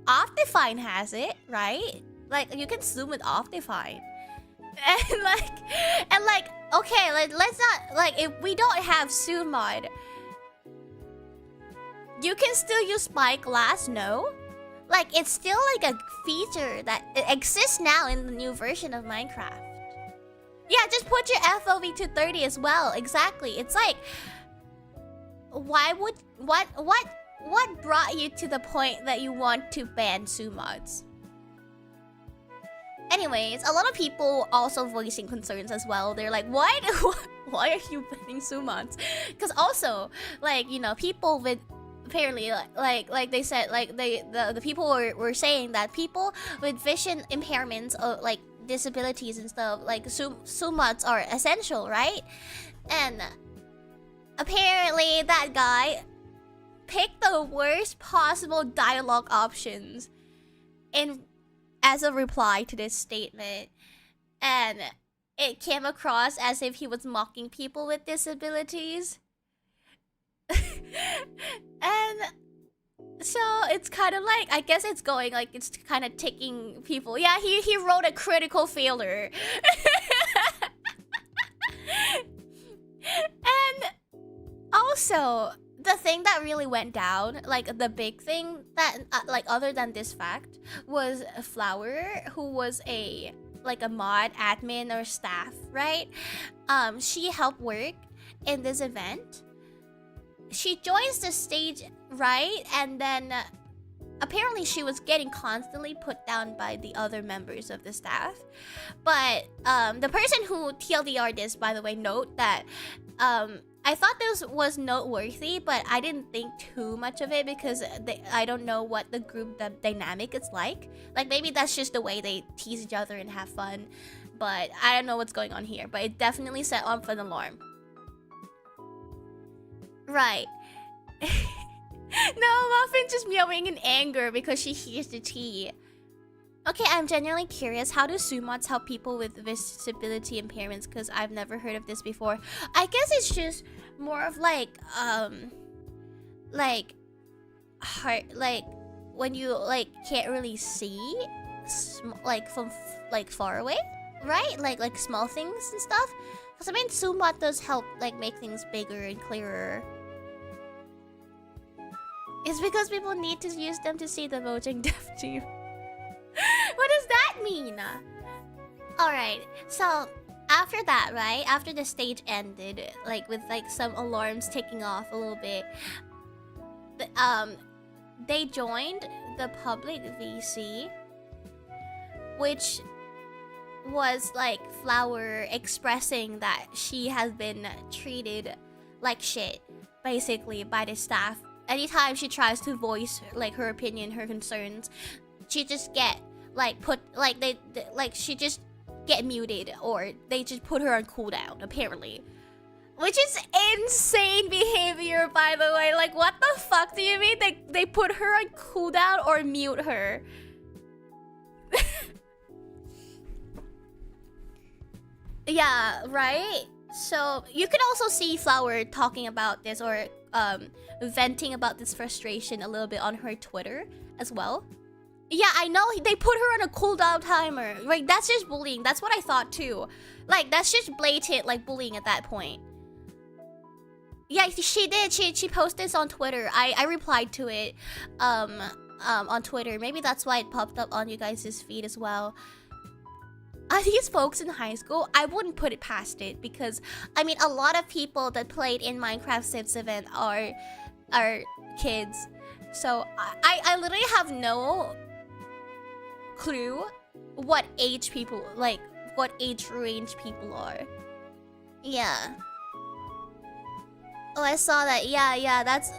S1: Optifine has it, right? Like you can zoom with Optifine. And like okay, like let's not like if we don't have Sumod, you can still use spyglass, no? Like it's still like a feature that exists now in the new version of Minecraft. Yeah, just put your FOV to 30 as well. Exactly. It's like, why would what brought you to the point that you want to ban Sumods? Anyways, a lot of people also voicing concerns as well. They're like, what? Why are you banning Sumods? Because also, like, you know, people with apparently like they said, like the people were saying that people with vision impairments or like disabilities and stuff, like Sumods are essential, right? And apparently that guy picked the worst possible dialogue options in as a reply to this statement, and it came across as if he was mocking people with disabilities. And so it's kind of like, I guess it's going like it's kind of taking people. Yeah, he wrote a critical failure. And also the thing that really went down, like the big thing that like other than this fact, was Flower, who was a mod admin or staff, right? She helped work in this event. She joins the stage, right? And then apparently she was getting constantly put down by the other members of the staff. But the person who TLDR'd this, by the way, note that I thought this was noteworthy, but I didn't think too much of it because I don't know what the group dynamic is like. Like maybe that's just the way they tease each other and have fun. But I don't know what's going on here. But it definitely set off an alarm. Right. No, Muffin just meowing in anger because she hears the tea. Okay, I'm genuinely curious. How do Sumods help people with visibility impairments? Because I've never heard of this before. I guess it's just more of like heart, like when you like can't really see, like from like far away, right? Like small things and stuff. Because I mean, Sumod does help like make things bigger and clearer. It's because people need to use them to see the Mojang Dev Team. What does that mean? Alright, so after that, right? After the stage ended, like with like some alarms taking off a little bit, they joined the public VC, which was like Flower expressing that she has been treated like shit, basically, by the staff. Anytime she tries to voice like her opinion, her concerns, she just get like put like they like she just get muted, or they just put her on cooldown apparently, which is insane behavior, by the way. Like what the fuck do you mean they put her on cooldown or mute her? Yeah, right. So you could also see Flower talking about this or venting about this frustration a little bit on her Twitter as well. Yeah, I know they put her on a cooldown timer. Like that's just bullying. That's what I thought too. Like that's just blatant like bullying at that point. Yeah, she did. She posted this on Twitter. I replied to it on Twitter. Maybe that's why it popped up on you guys' feed as well. These folks in high school, I wouldn't put it past it, because I mean a lot of people that played in Minecraft Civs event are kids. So I literally have no clue what age people, like what age range people are. Yeah. Oh, I saw that. Yeah, that's,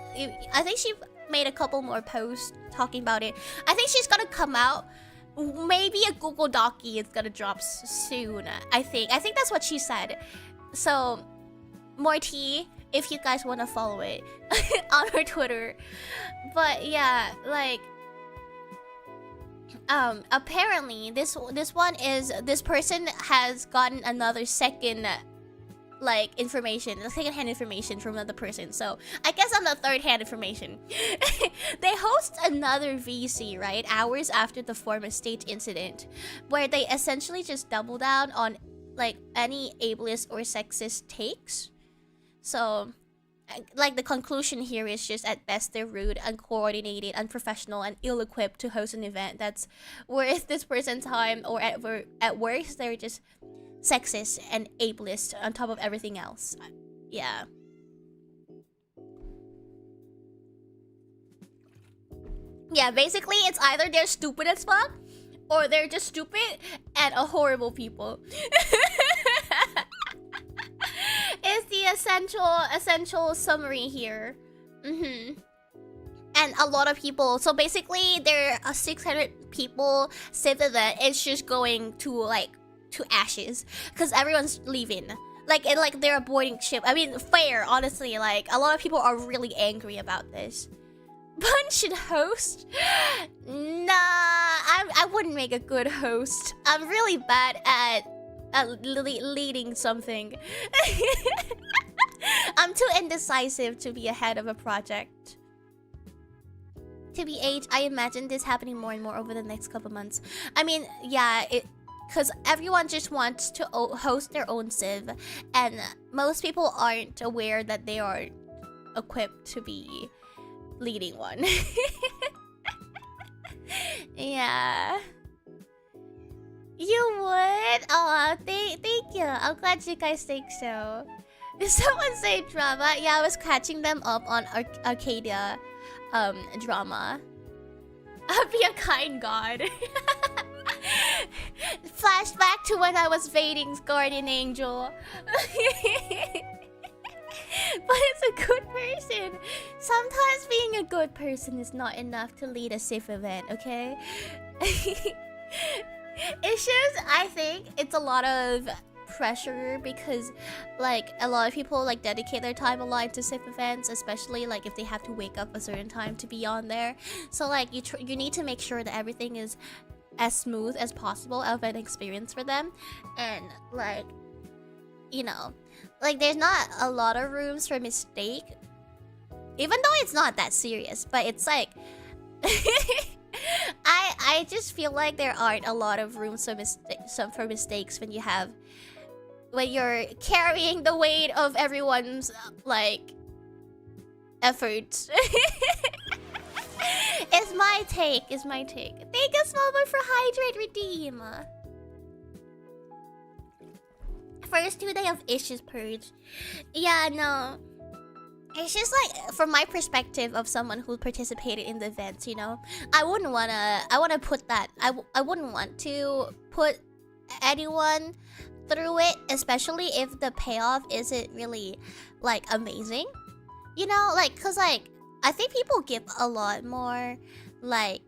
S1: I think she made a couple more posts talking about it. I think she's gonna come out. Maybe a Google Docie is gonna drop soon. I think that's what she said. So more tea if you guys want to follow it on her Twitter. But yeah, like apparently this person has gotten another second like information, second-hand information from another person. So I guess on the third-hand information, they host another VC, right, hours after the former state incident, where they essentially just double down on like any ableist or sexist takes. So like the conclusion here is just at best they're rude, uncoordinated, unprofessional, and ill-equipped to host an event that's worth this person's time, or at worst they're just sexist and ableist on top of everything else. Yeah. Yeah, basically it's either they're stupid as fuck or they're just stupid and a horrible people. It's the essential summary here. And a lot of people, so basically there are 600 people civ event. It's just going to ashes because everyone's leaving, like they're boarding ship. I mean, fair, honestly, like a lot of people are really angry about this. Bun should host? Nah, I wouldn't make a good host. I'm really bad at leading something. I'm too indecisive to be ahead of a project. TBH, I imagine this happening more and more over the next couple months. I mean, yeah, because everyone just wants to host their own civ, and most people aren't aware that they are equipped to be leading one. Yeah. You would? Aw, thank you. I'm glad you guys think so. Did someone say drama? Yeah, I was catching them up on Arcadia drama. I'll be a kind god. Flashback to when I was Vading's guardian angel. But it's a good person. Sometimes being a good person is not enough to lead a safe event, okay? It's just, I think it's a lot of pressure because like a lot of people like dedicate their time a lot to safe events, especially like if they have to wake up a certain time to be on there. So like you need to make sure that everything is as smooth as possible of an experience for them, and like, you know, like there's not a lot of rooms for mistake, even though it's not that serious, but it's like I just feel like there aren't a lot of rooms for mistakes when you're carrying the weight of everyone's like efforts. It's my take. Thank you, Smallboy, for Hydrate Redeem. First 2 day of issues purge. Yeah, no. It's just like, from my perspective of someone who participated in the events, you know, I wouldn't want to put anyone through it, especially if the payoff isn't really like amazing, you know, like, cause like I think people give a lot more like,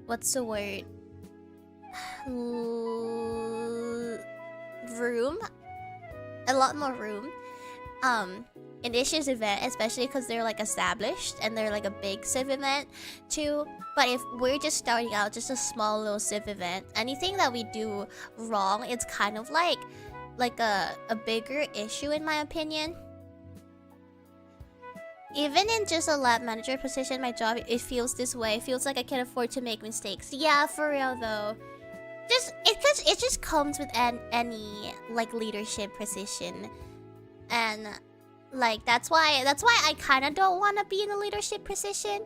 S1: what's the word, room, a lot more room in Issues event, especially because they're like established and they're like a big civ event too. But if we're just starting out, just a small little civ event, anything that we do wrong, it's kind of like a bigger issue in my opinion. Even in just a lab manager position, my job, it feels this way. It feels like I can afford to make mistakes. Yeah, for real though. It just comes with any like leadership position, and like that's why I kind of don't want to be in a leadership position.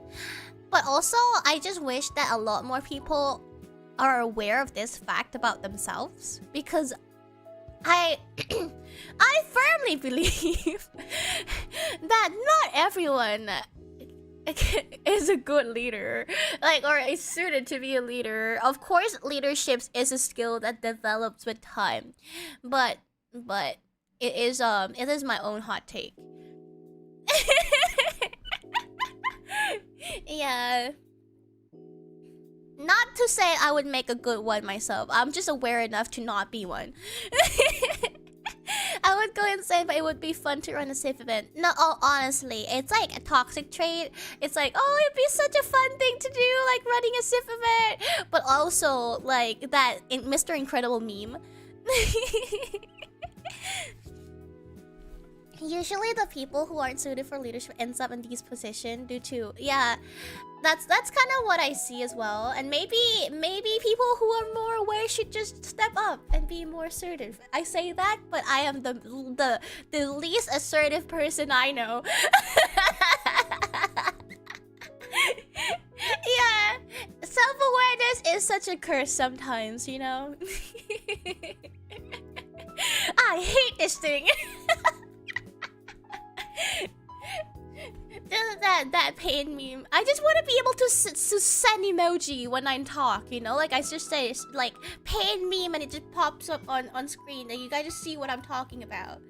S1: But also, I just wish that a lot more people are aware of this fact about themselves, because I firmly believe that not everyone is a good leader, like, or is suited to be a leader. Of course, leadership is a skill that develops with time, but it is my own hot take. Yeah. Not to say I would make a good one myself. I'm just aware enough to not be one. I would go insane, but it would be fun to run a safe event. No, oh, honestly, it's like a toxic trait. It's like, oh, it'd be such a fun thing to do, like running a safe event. But also, like that Mr. Incredible meme. Usually the people who aren't suited for leadership ends up in these positions due to, yeah, that's kind of what I see as well. And maybe people who are more aware should just step up and be more assertive. I say that, but I am the least assertive person I know. Yeah, self-awareness is such a curse sometimes, you know. I hate this thing. That pain meme. I just want to be able to send emoji when I talk, you know? Like, I just say, like, pain meme and it just pops up on screen. And you guys just see what I'm talking about.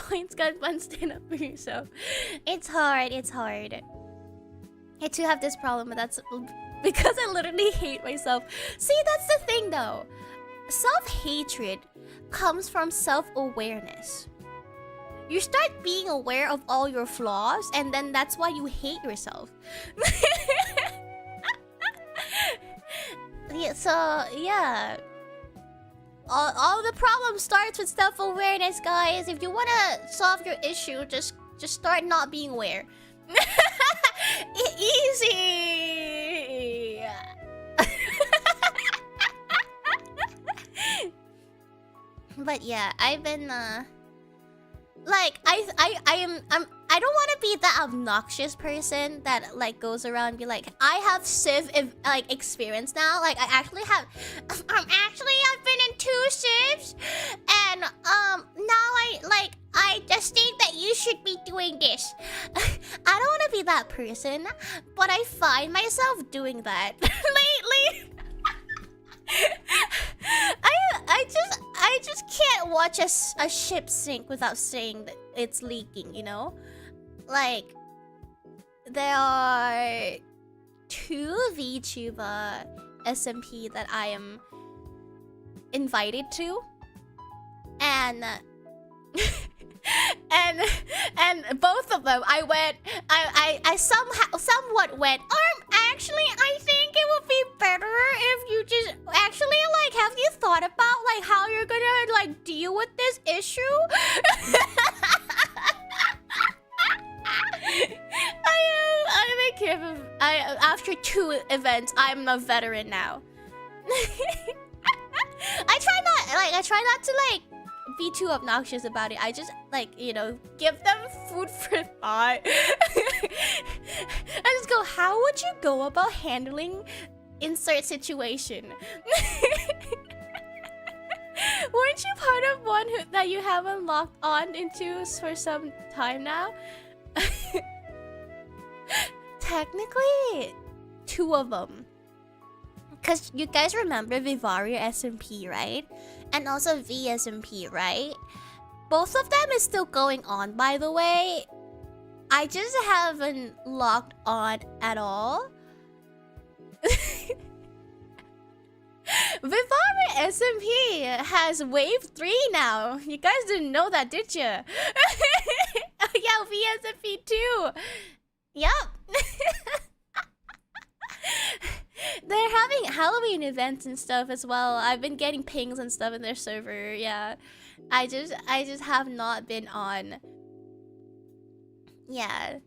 S1: Points got fun, stand up for yourself. It's hard, it's hard. I too have this problem, but that's because I literally hate myself. See, that's the thing, though. Self-hatred comes from self-awareness. You start being aware of all your flaws, and then that's why you hate yourself. Yeah, so, yeah. All the problem starts with self-awareness, guys. If you want to solve your issue, just start not being aware. Easy! But yeah, I've been, like, I don't want to be that obnoxious person that like goes around and be like, I have civ like experience now. Like, I actually have, I've been in 2 civs, and now I just think that you should be doing this. I don't want to be that person, but I find myself doing that lately. I just can't watch a ship sink without saying that it's leaking, you know? Like, there are 2 VTuber SMP that I am invited to, and and both of them I somewhat went, actually I think it would be better if you just actually, like, have you thought about like how you're gonna like deal with this issue? After 2 events, I'm a veteran now. I try not to like be too obnoxious about it. I just, like, you know, give them food for thought. I just go, how would you go about handling insert situation? Weren't you part of one that you haven't locked on into for some time now? Technically, 2 of them. Because you guys remember Vivaria SMP, right? And also VSMP, right? Both of them is still going on, by the way. I just haven't logged on at all. Vivaria SMP has wave 3 now. You guys didn't know that, did you? Yeah, VSMP too. Yep. They're having Halloween events and stuff as well. I've been getting pings and stuff in their server. Yeah, I just have not been on. Yeah.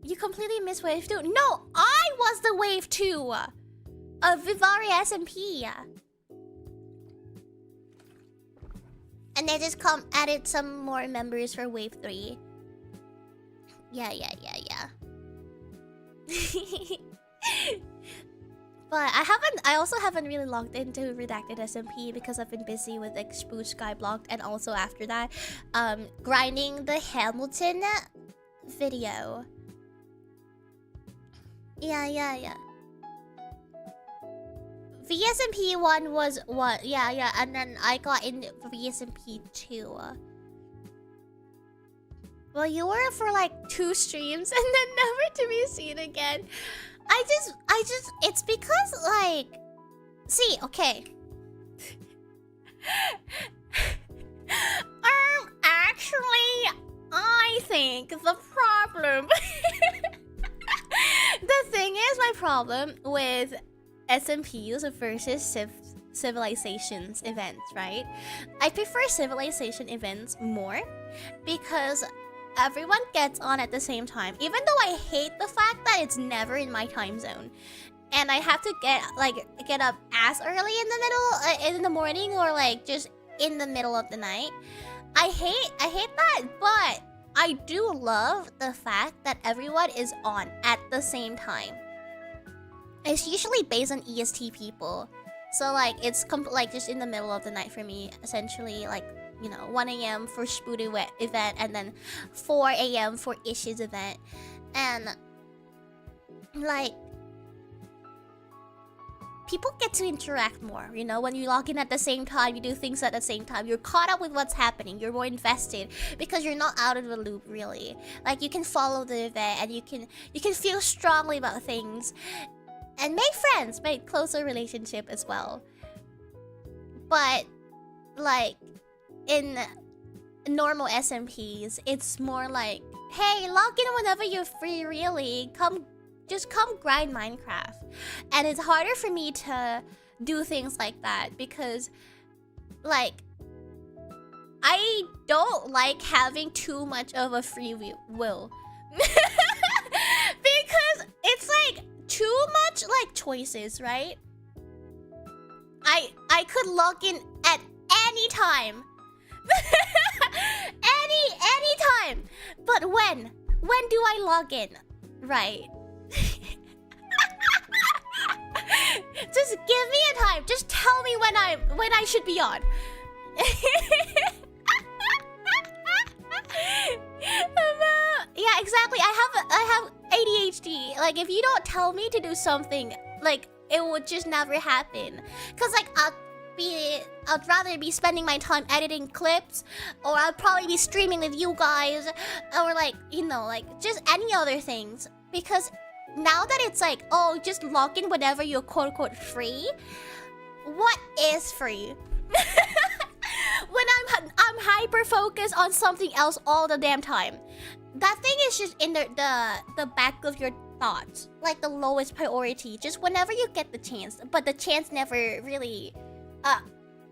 S1: You completely missed wave 2. No, I was the wave 2 of Vivaria SMP. And they just added some more members for wave 3. Yeah. But I also haven't really logged into Redacted SMP because I've been busy with like Spruce Skyblocked, and also after that, grinding the Hamilton video. Yeah. VSMP 1 was what? Yeah, and then I got in VSMP 2. Well, you were for like 2 streams and then never to be seen again. I just, it's because like, see, okay. Actually, I think the problem. The thing is, my problem with SMPs versus civilizations events, right? I prefer civilization events more because everyone gets on at the same time. Even though I hate the fact that it's never in my time zone, and I have to get up as early in the morning or like just in the middle of the night. I hate that, but I do love the fact that everyone is on at the same time. It's usually based on EST people. So like it's like just in the middle of the night for me, essentially, like, you know, 1 a.m. for Spoody event and then 4 a.m. for Ishi's event. And like people get to interact more, you know, when you log in at the same time, you do things at the same time, you're caught up with what's happening, you're more invested because you're not out of the loop, really. Like you can follow the event and you can feel strongly about things and make friends, make closer relationship as well. But like in normal SMPs, it's more like, hey, log in whenever you're free, really. Just come grind Minecraft. And it's harder for me to do things like that because, like, I don't like having too much of a free will. Because it's like too much like choices, right? I could log in at any time. any time. But when do I log in? Right. Just give me a time. Just tell me when I should be on. Yeah, exactly. I have ADHD. Like if you don't tell me to do something, like it would just never happen. Cause like I'd rather be spending my time editing clips, or I'd probably be streaming with you guys, or like, you know, like just any other things. Because now that it's like, oh, just log in whenever you're quote-unquote free, what is free? When I'm hyper-focused on something else all the damn time. That thing is just in the back of your thoughts. Like the lowest priority, just whenever you get the chance. But the chance never really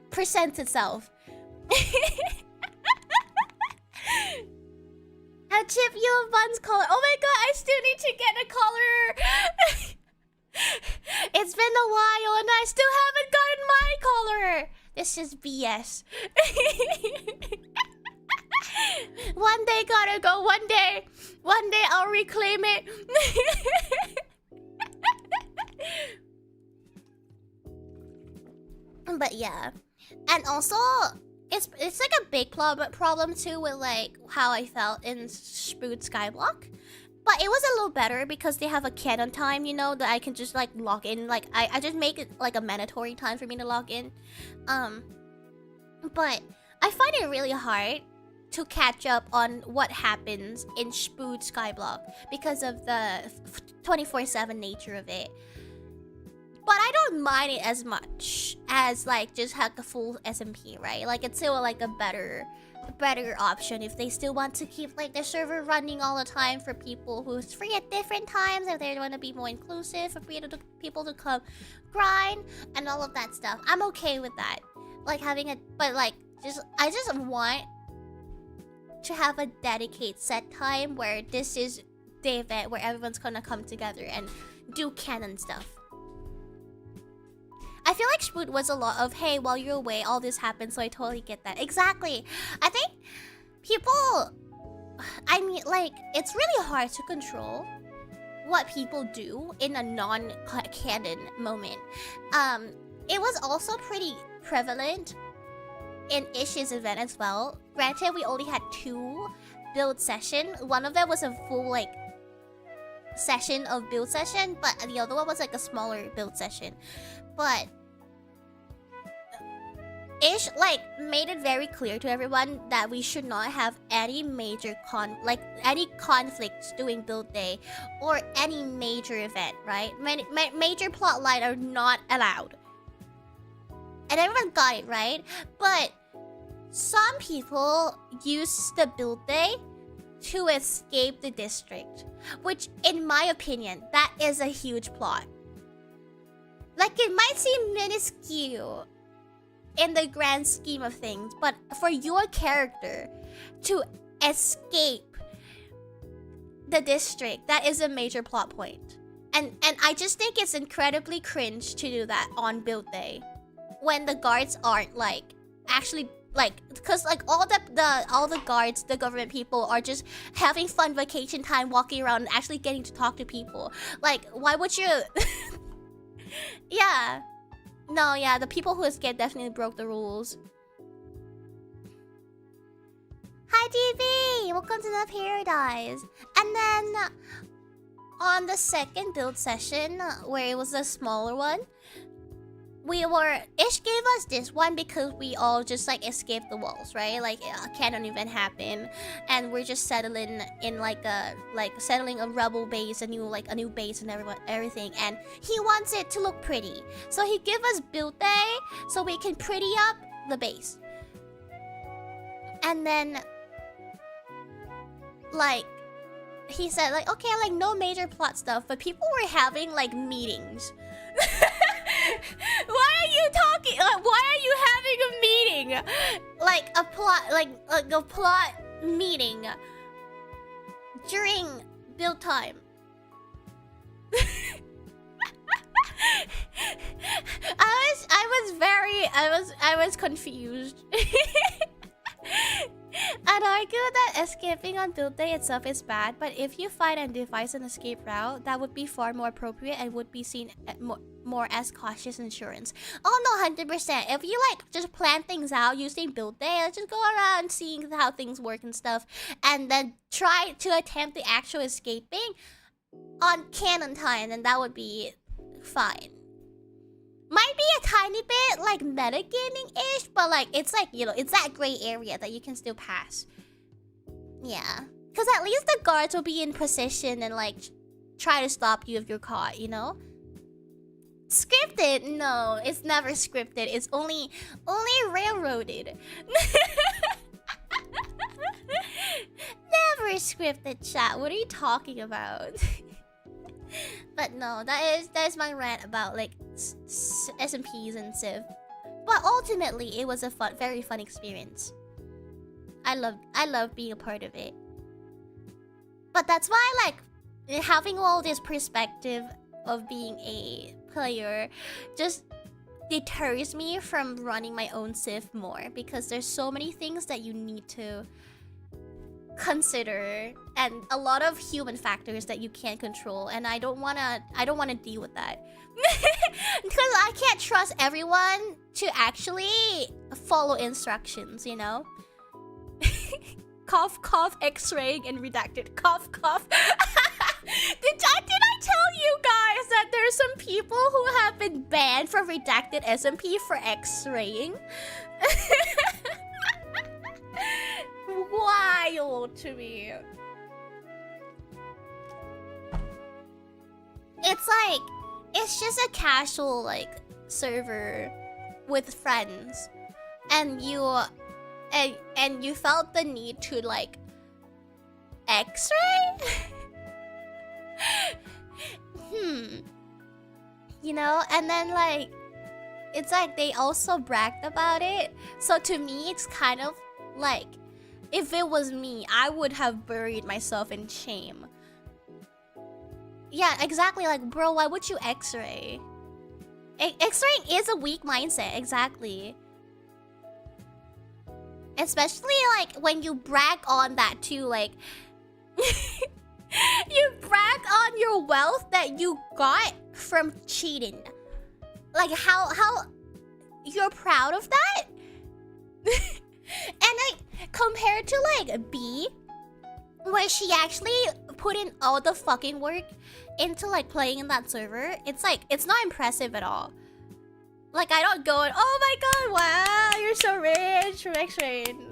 S1: presents itself. I'll chip you a Bun's color. Oh my god, I still need to get a color. It's been a while and I still haven't gotten my color. This is BS. One day gotta go. One day I'll reclaim it. But yeah, and also it's like a big problem too with like how I felt in Spood Skyblock. But it was a little better because they have a canon time, you know, that I can just like log in. Like I just make it like a mandatory time for me to log in. But I find it really hard to catch up on what happens in Spood Skyblock because of the 24/7 nature of it. But I don't mind it as much as like just have a full SMP, right? Like it's still like a better option if they still want to keep like their server running all the time for people who's free at different times, if they want to be more inclusive for people to come grind and all of that stuff. I'm okay with that. Like having a, but like I just want to have a dedicated set time where this is the event where everyone's gonna come together and do canon stuff. I feel like Spood was a lot of, hey, while you're away, all this happened, so I totally get that. Exactly. I think people... I mean, like, it's really hard to control what people do in a non-canon moment. It was also pretty prevalent in Ishi's event as well. Granted, we only had 2 build sessions. One of them was a full, like, session of build session, but the other one was, like, a smaller build session. But Ish like made it very clear to everyone that we should not have any major conflicts during build day or any major event, right? Major plotline are not allowed. And everyone got it, right? But some people use the build day to escape the district, which in my opinion, that is a huge plot. Like, it might seem minuscule in the grand scheme of things, but for your character to escape the district, that is a major plot point. And I just think it's incredibly cringe to do that on build day when the guards aren't like actually like, because like all the guards, the government people are just having fun vacation time, walking around and actually getting to talk to people. Like, why would you? Yeah, no, yeah, the people who escaped definitely broke the rules. Hi DB, welcome to the paradise. And then on the second build session, where it was a smaller one, Ish gave us this one because we all just like escaped the walls, right? Like a canon event happened, and we're just settling in settling a rebel base, a new base and everything. And he wants it to look pretty, so he gave us build day so we can pretty up the base. And then like he said like, okay, like no major plot stuff, but people were having like meetings. Why are you talking? Why are you having a meeting? Like a plot meeting during build time. I was confused. I'd argue that escaping on build day itself is bad, but if you find and devise an escape route, that would be far more appropriate and would be seen more as cautious insurance. Oh no, 100%. If you like just plan things out using build day, let's just go around seeing how things work and stuff, and then try to attempt the actual escaping on canon time, then that would be fine. Might be a tiny bit like metagaming-ish, but like it's like, you know, it's that gray area that you can still pass. Yeah, because at least the guards will be in position and like try to stop you if you're caught, you know? Scripted? No, it's never scripted. It's only railroaded. Never scripted, chat. What are you talking about? But no, that is my rant about like SMPs and Civ. But ultimately, it was a very fun experience. I love being a part of it. But that's why like having all this perspective of being a player just deters me from running my own Civ more, because there's so many things that you need to consider and a lot of human factors that you can't control, and I don't wanna deal with that. Because I can't trust everyone to actually follow instructions, you know? Cough, cough, X-raying and redacted. Cough, cough. Did I tell you guys that there's some people who have been banned from redacted SMP for X-raying? Wild to me. It's like, it's just a casual like server with friends, and you felt the need to like X-ray. You know, and then like it's like they also bragged about it, so to me it's kind of like, if it was me, I would have buried myself in shame. Yeah, exactly. Like, bro, why would you X-ray? X-raying is a weak mindset, exactly. Especially like when you brag on that too, like you brag on your wealth that you got from cheating. Like how you're proud of that? And like compared to like B, where she actually put in all the fucking work into like playing in that server, it's like, it's not impressive at all. Like I don't go and, oh my god, wow, you're so rich from X-Rain.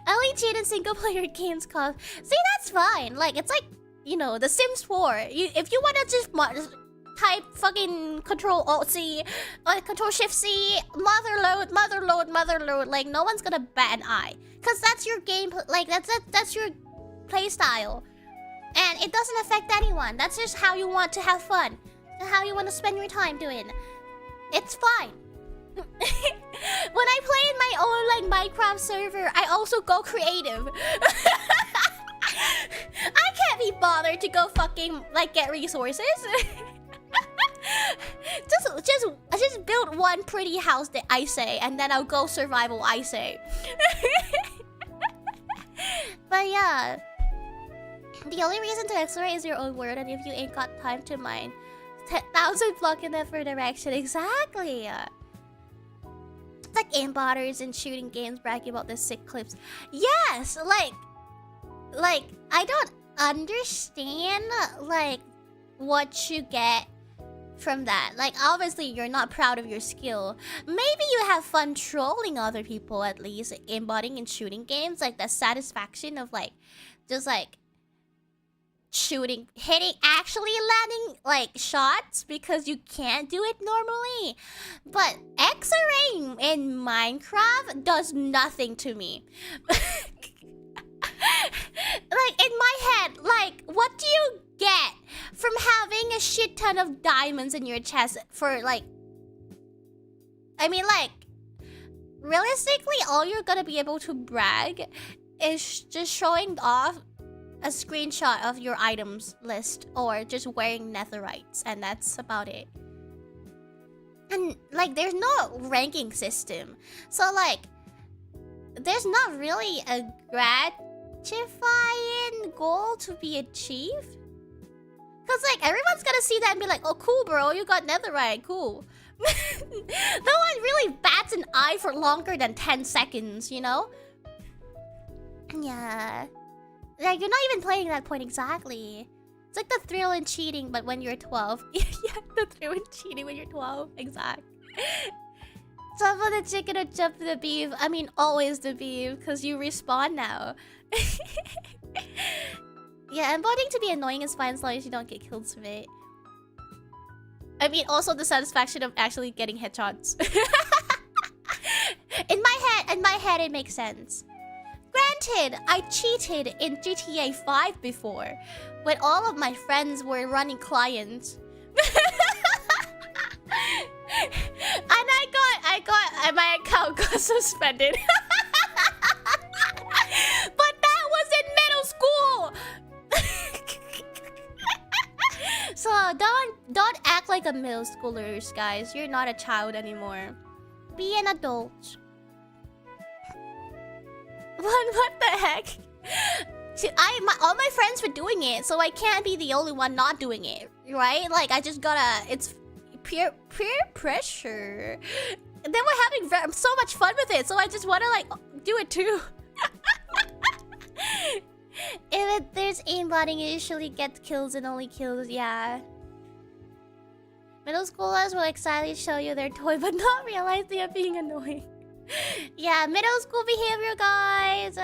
S1: I only cheat in single player games cause, see, that's fine. Like it's like, you know, The Sims 4. If you want to just type fucking Control Alt C, Control Shift C, mother load. Like no one's gonna bat an eye, cause that's your game. Like that's your play style, and it doesn't affect anyone. That's just how you want to have fun, and how you want to spend your time doing. It's fine. When I play in my own like Minecraft server, I also go creative. I can't be bothered to go fucking like get resources. just build one pretty house that I say, and then I'll go survival I say. But yeah, the only reason to explore is your own world, and if you ain't got time to mine 10,000 block in every direction. Exactly. It's like aimbotters and shooting games bragging about the sick clips. Yes, like I don't understand like what you get from that. Like obviously you're not proud of your skill. Maybe you have fun trolling other people, at least aimbotting in shooting games, like the satisfaction of like just like shooting, hitting, actually landing like shots because you can't do it normally. But X-ray in Minecraft does nothing to me. Like in my head, like what do you get from having a shit ton of diamonds in your chest for like, I mean like realistically all you're gonna be able to brag is just showing off a screenshot of your items list or just wearing netherites, and that's about it. And like there's no ranking system, so like there's not really a gratifying goal to be achieved, cause like everyone's gonna see that and be like, oh cool bro, you got netherite, cool. No one really bats an eye for longer than 10 seconds, you know? Yeah. Like, you're not even playing that point exactly. It's like the thrill in cheating, but when you're 12. Yeah, the thrill in cheating when you're 12. Exact. Jump on the chicken or jump on the beef. I mean, always the beef, because you respawn now. Yeah, and voting to be annoying is fine as long as you don't get killed from it. I mean, also the satisfaction of actually getting headshots. In my head, it makes sense. Granted, I cheated in GTA 5 before, when all of my friends were running clients. And my account got suspended. But that was in middle school! So don't act like a middle schoolers, guys. You're not a child anymore. Be an adult. What the heck? All my friends were doing it, so I can't be the only one not doing it, right? Like I just gotta. It's peer pressure. And then we're having so much fun with it, so I just wanna like do it too. If there's aimbotting, it usually gets kills and only kills. Yeah. Middle schoolers will excitedly show you their toy, but not realize they are being annoying. Yeah, middle school behavior, guys.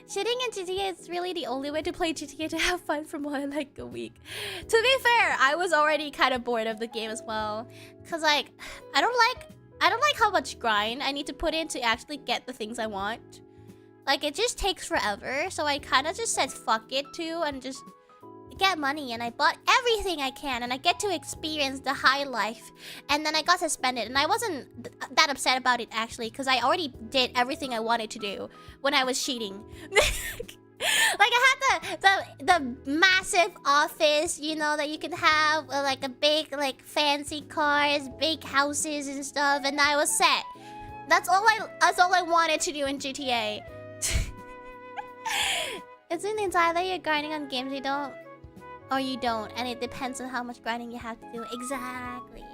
S1: Shitting in GTA is really the only way to play GTA to have fun for more than like a week. To be fair, I was already kind of bored of the game as well, cause like I don't like how much grind I need to put in to actually get the things I want. Like it just takes forever, so I kind of just said fuck it too and just get money, and I bought everything I can, and I get to experience the high life. And then I got suspended, and I wasn't that upset about it actually, because I already did everything I wanted to do when I was cheating. Like I had the massive office, you know, that you can have like a big like fancy cars, big houses and stuff, and I was set. That's all I wanted to do in GTA. It's in either you're grinding on games you don't, or you don't, and it depends on how much grinding you have to do. Exactly.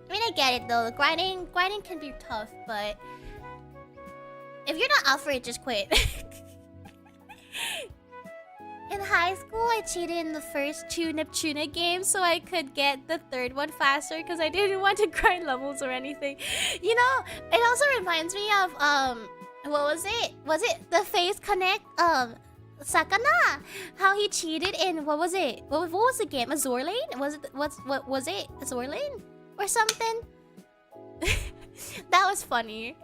S1: I mean, I get it though. Grinding can be tough, but if you're not up for it, just quit. In high school, I cheated in the first 2 Neptuna games so I could get the 3rd one faster because I didn't want to grind levels or anything. You know, it also reminds me of what was it? Was it the Face Connect Sakana, how he cheated in what was it? What was the game? Azur Lane? What was it? Azur Lane or something? That was funny.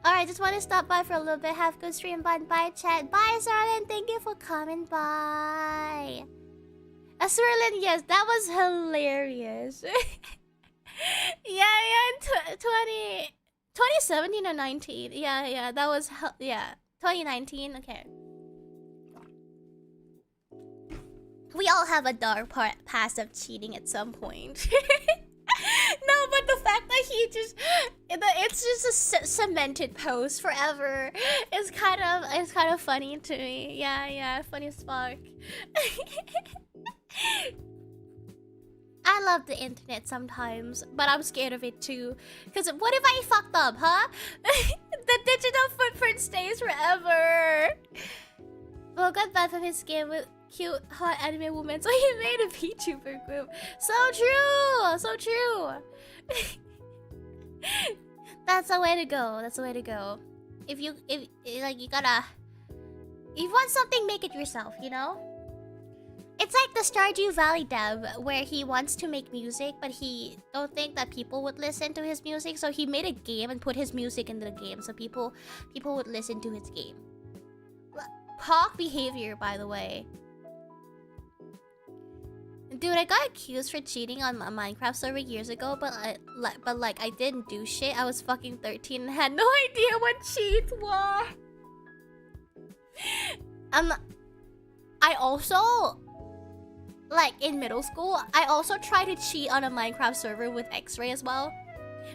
S1: Alright, just want to stop by for a little bit. Have a good stream. Bye, chat. Bye, Sarlin. Thank you for coming by. Azurlin, yes, that was hilarious. yeah, 2017 or 19. Yeah, that was, 2019, okay. We all have a dark past of cheating at some point. No, but the fact that it's just a cemented post forever is kind of funny to me. Yeah, funny as fuck. I love the internet sometimes, but I'm scared of it too. Cause what if I fucked up, huh? The digital footprint stays forever. Well, got bad from his game with cute, hot anime woman, so he made a VTuber group. So true. That's the way to go. If you want something, make it yourself, you know? It's like the Stardew Valley dev where he wants to make music, but he don't think that people would listen to his music, so he made a game and put his music into the game so people would listen to his game. Hawk behavior, by the way. Dude, I got accused for cheating on a Minecraft server years ago, but I didn't do shit. I was fucking 13 and had no idea what cheat was. I also, like in middle school, I also tried to cheat on a Minecraft server with X-Ray as well.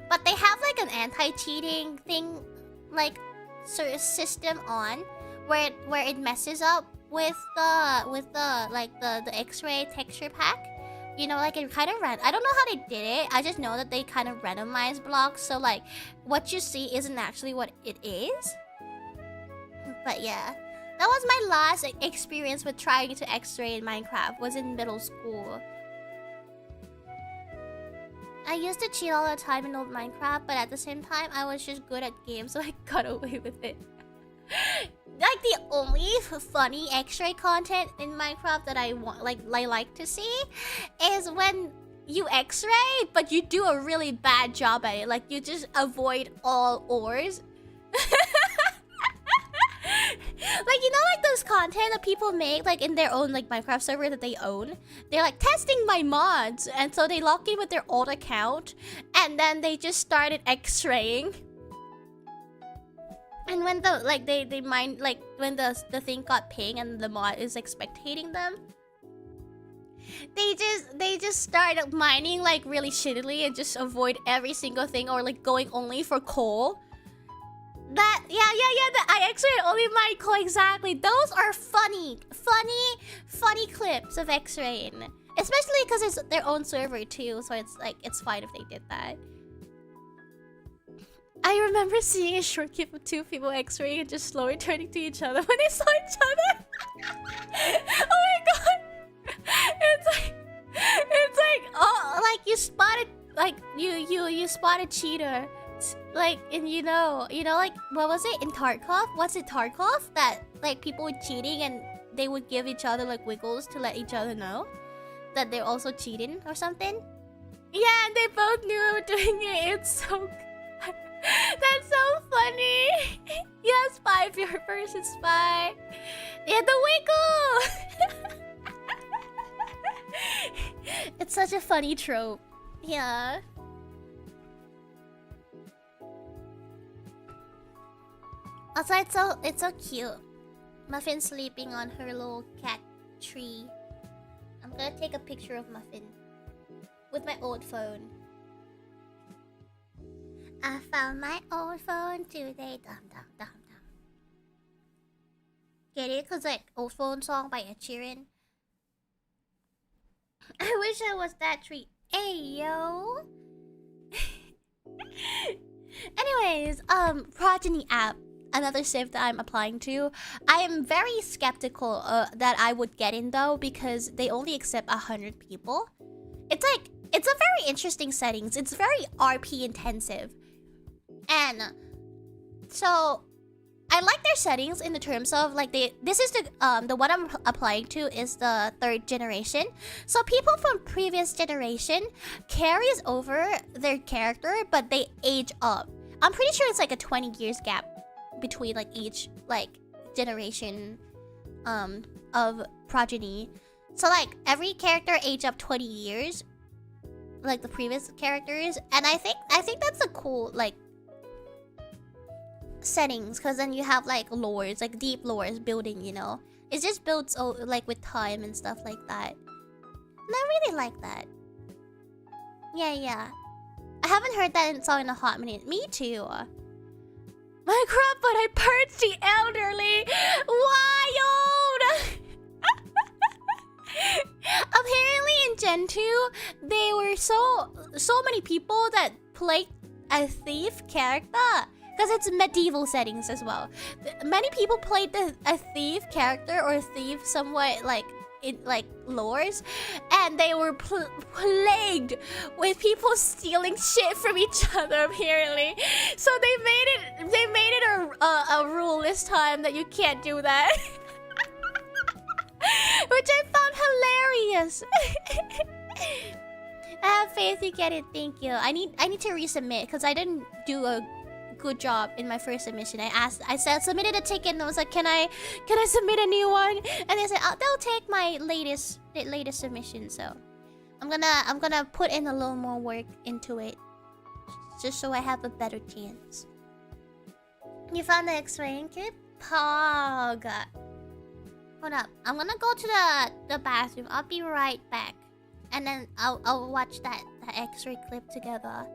S1: But they have like an anti-cheating thing, like sort of system on, where it messes up with the X-Ray texture pack. You know, like it kind of I don't know how they did it. I just know that they kind of randomized blocks, so like what you see isn't actually what it is. But yeah, that was my last experience with trying to X-ray in Minecraft. Was in middle school. I used to cheat all the time in old Minecraft, but at the same time, I was just good at games, so I got away with it. Like the only funny X-ray content in Minecraft that I like to see is when you X-ray, but you do a really bad job at it. Like you just avoid all ores. Like, you know, like those content that people make, like in their own like Minecraft server that they own. They're like testing my mods, and so they log in with their old account, and then they just started X-raying. And when the they mind, like when the thing got ping and the mod is like spectating them, they just started mining like really shittily and just avoid every single thing, or like going only for coal. That I X-rayed only mine coal, exactly. Those are funny clips of X-raying, especially because it's their own server too, so it's like it's fine if they did that. I remember seeing a short clip of two people X-raying and just slowly turning to each other when they saw each other. Oh my god! It's like oh, like you spotted, like you spotted cheater, like, and you know like what was it in Tarkov? What's it, Tarkov? That like people were cheating and they would give each other like wiggles to let each other know that they're also cheating or something. Yeah, and they both knew we were doing it. It's so good. That's so funny. Yeah, spy if you're a person, spy. Yeah, the wiggle. It's such a funny trope. Yeah. Also, it's so cute. Muffin sleeping on her little cat tree. I'm gonna take a picture of Muffin with my old phone. I found my old phone today. Dum dum dum dum. Get it? Cause like old phone song by Ed Sheeran. I wish I was that tree. Hey yo. Anyways, Progeny app, another civ that I'm applying to. I am very skeptical that I would get in though, because they only accept 100 people. It's like, it's a very interesting settings. It's very RP intensive. And so I like their settings in the terms of like this is the one I'm applying to is the 3rd generation. So people from previous generation carries over their character, but they age up. I'm pretty sure it's like a 20 years gap between like each like generation of progeny. So like every character age up 20 years like the previous characters, and I think that's a cool like settings, because then you have like lores, like deep lores building, you know. It just builds like with time and stuff like that. And I really like that. Yeah. I haven't heard that song in a hot minute. Me too. My crap, but I purged the elderly. Wild! Apparently in Gen 2, there were so many people that played a thief character. Because it's medieval settings as well. Many people played a thief character or a thief somewhat like in like lores, and they were plagued with people stealing shit from each other apparently. So they made it a rule this time that you can't do that, which I found hilarious. I have faith you get it. Thank you. I need to resubmit because I didn't do a good job in my first submission. I submitted a ticket and I was like, can I submit a new one? And they said, oh, they'll take my latest submission. So I'm gonna put in a little more work into it, just so I have a better chance. You found the X-ray kit? Pog. Hold up. I'm gonna go to the bathroom. I'll be right back, and then I'll watch that X-ray clip together.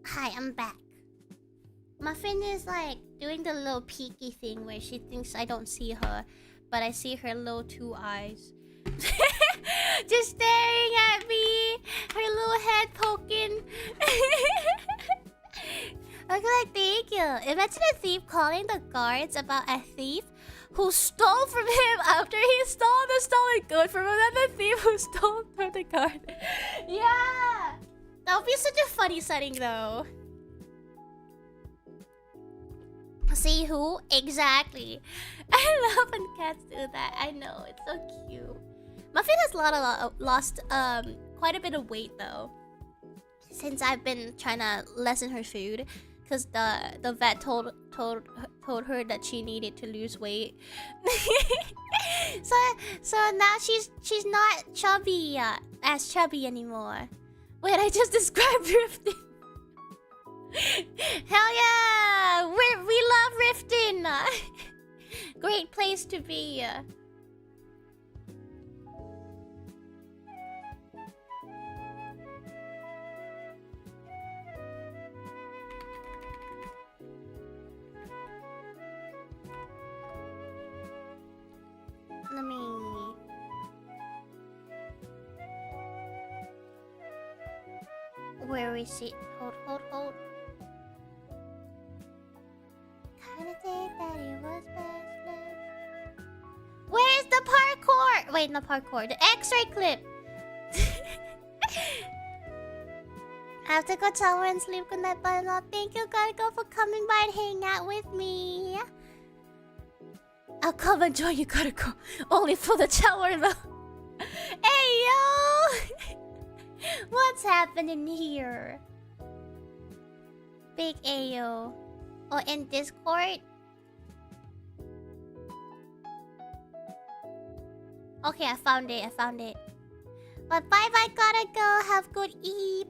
S1: Hi, I'm back. Muffin is like doing the little peeky thing where she thinks I don't see her, but I see her little 2 eyes. Just staring at me, her little head poking. Okay, thank you. Imagine a thief calling the guards about a thief who stole from him after he stole the stolen good from another thief who stole from the guard. Yeah! That would be such a funny setting though. See who? Exactly. I love when cats do that. I know, it's so cute. Muffin has lost quite a bit of weight though, since I've been trying to lessen her food, because the vet told her that she needed to lose weight. so now she's not chubby as chubby anymore. Wait, I just described Riften. Hell yeah! We love Riften! Great place to be. Let me... Where is it? Hold. Kinda think that it was best left. Where's the parkour? Wait, not parkour. The X-ray clip. I have to go shower and sleep. Good night, Banana. Thank you, Gargo, for coming by and hanging out with me. I'll come and join you, Gargo. Only for the shower, though. Hey, yo! What's happening here? Big Ayo. Oh, in Discord? Okay, I found it. But bye-bye, gotta go. Have good eep.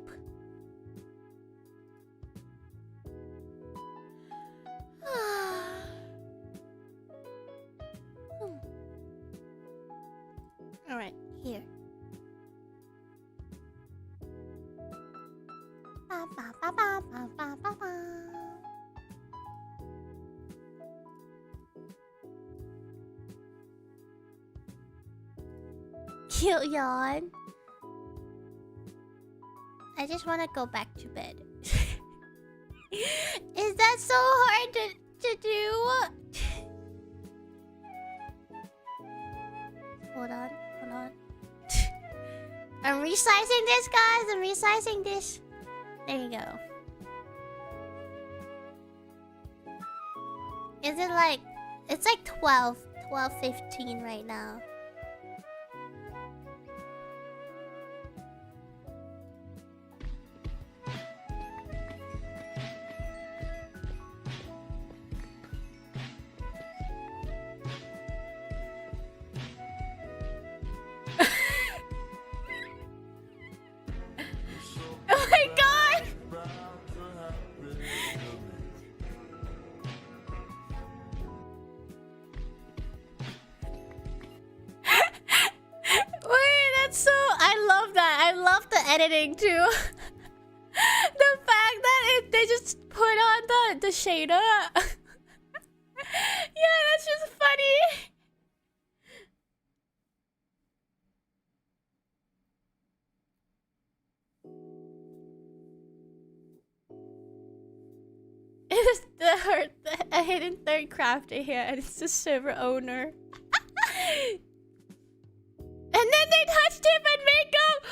S1: Alright, here. Ba, ba, ba, ba, ba, ba, ba, ba. Cute yawn. I just want to go back to bed. Is that so hard to do? Hold on. I'm resizing this, guys. I'm resizing this. There you go. Is it like... It's like 12:15 right now. Oh my god! Wait, that's so... I love that. I love the editing too. The fact that they just put on the shader. Yeah, that's just funny. It is the hidden third crafter here, and it's the server owner. And then they touch tip and makeup.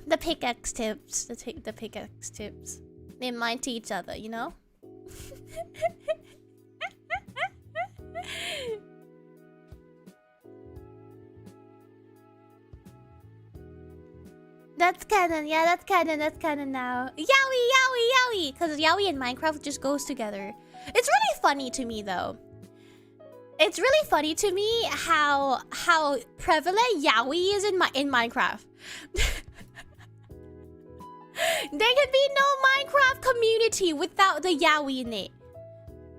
S1: The pickaxe tips. The pickaxe tips. They mind to each other, you know. That's canon, yeah, that's canon now. Yowie! Because Yowie and Minecraft just goes together. It's really funny to me, though. It's really funny to me how prevalent Yowie is in Minecraft. There could be no Minecraft community without the Yowie in it.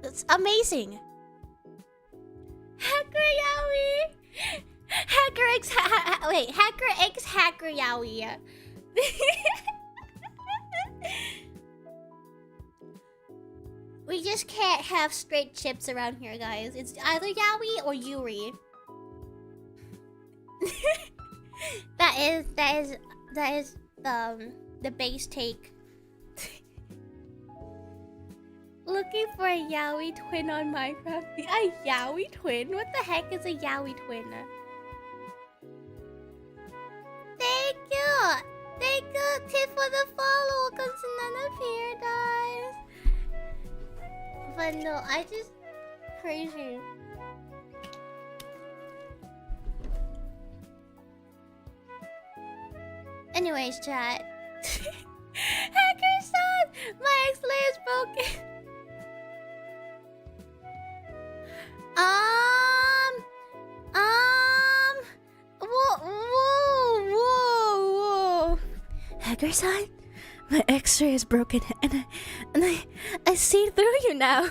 S1: It's amazing. Hacker Yowie! Hacker X Hacker Yowie. We just can't have straight chips around here, guys. It's either Yowie or Yuri. That is the base take. Looking for a Yowie twin on Minecraft. A Yowie twin? What the heck is a Yowie twin? Thank you, Tiff, for the follow. Welcome to Nana Paradise. But no, I just crazy. Anyways, chat. Hacker son, my X-Lay is broken. Whoa. Hacker son, my X-ray is broken, and I see through you now.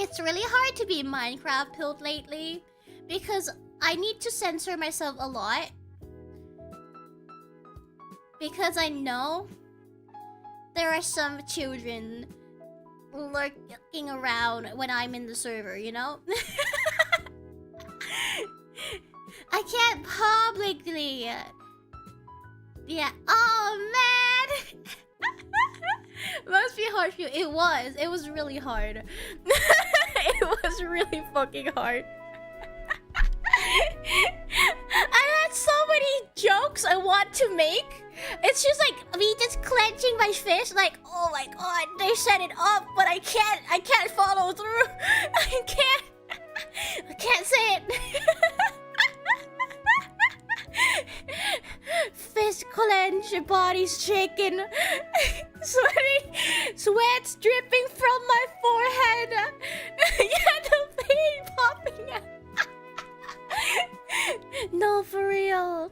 S1: It's really hard to be Minecraft build lately because I need to censor myself a lot. Because I know there are some children lurking around when I'm in the server, you know? I can't publicly. Yeah. Oh man. Must be hard for you. It was really hard. It was really fucking hard. I had so many jokes I want to make. It's just like me just clenching my fist like, oh my god, they set it up, but I can't follow through. I can't say it. Fist clench, body's shaking, sweat's dripping from my forehead. Yeah, the pain popping out. No, for real.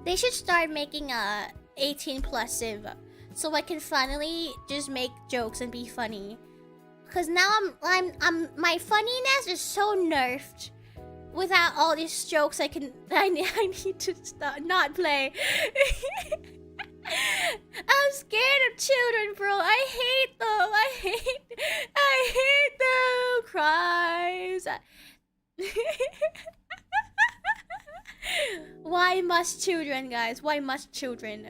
S1: They should start making a 18+ civ, so I can finally just make jokes and be funny. Cause now my funniness is so nerfed. Without all these jokes, I need to not play. I'm scared of children, bro. I hate them. I hate them. Cries. Why must children, guys? Why must children?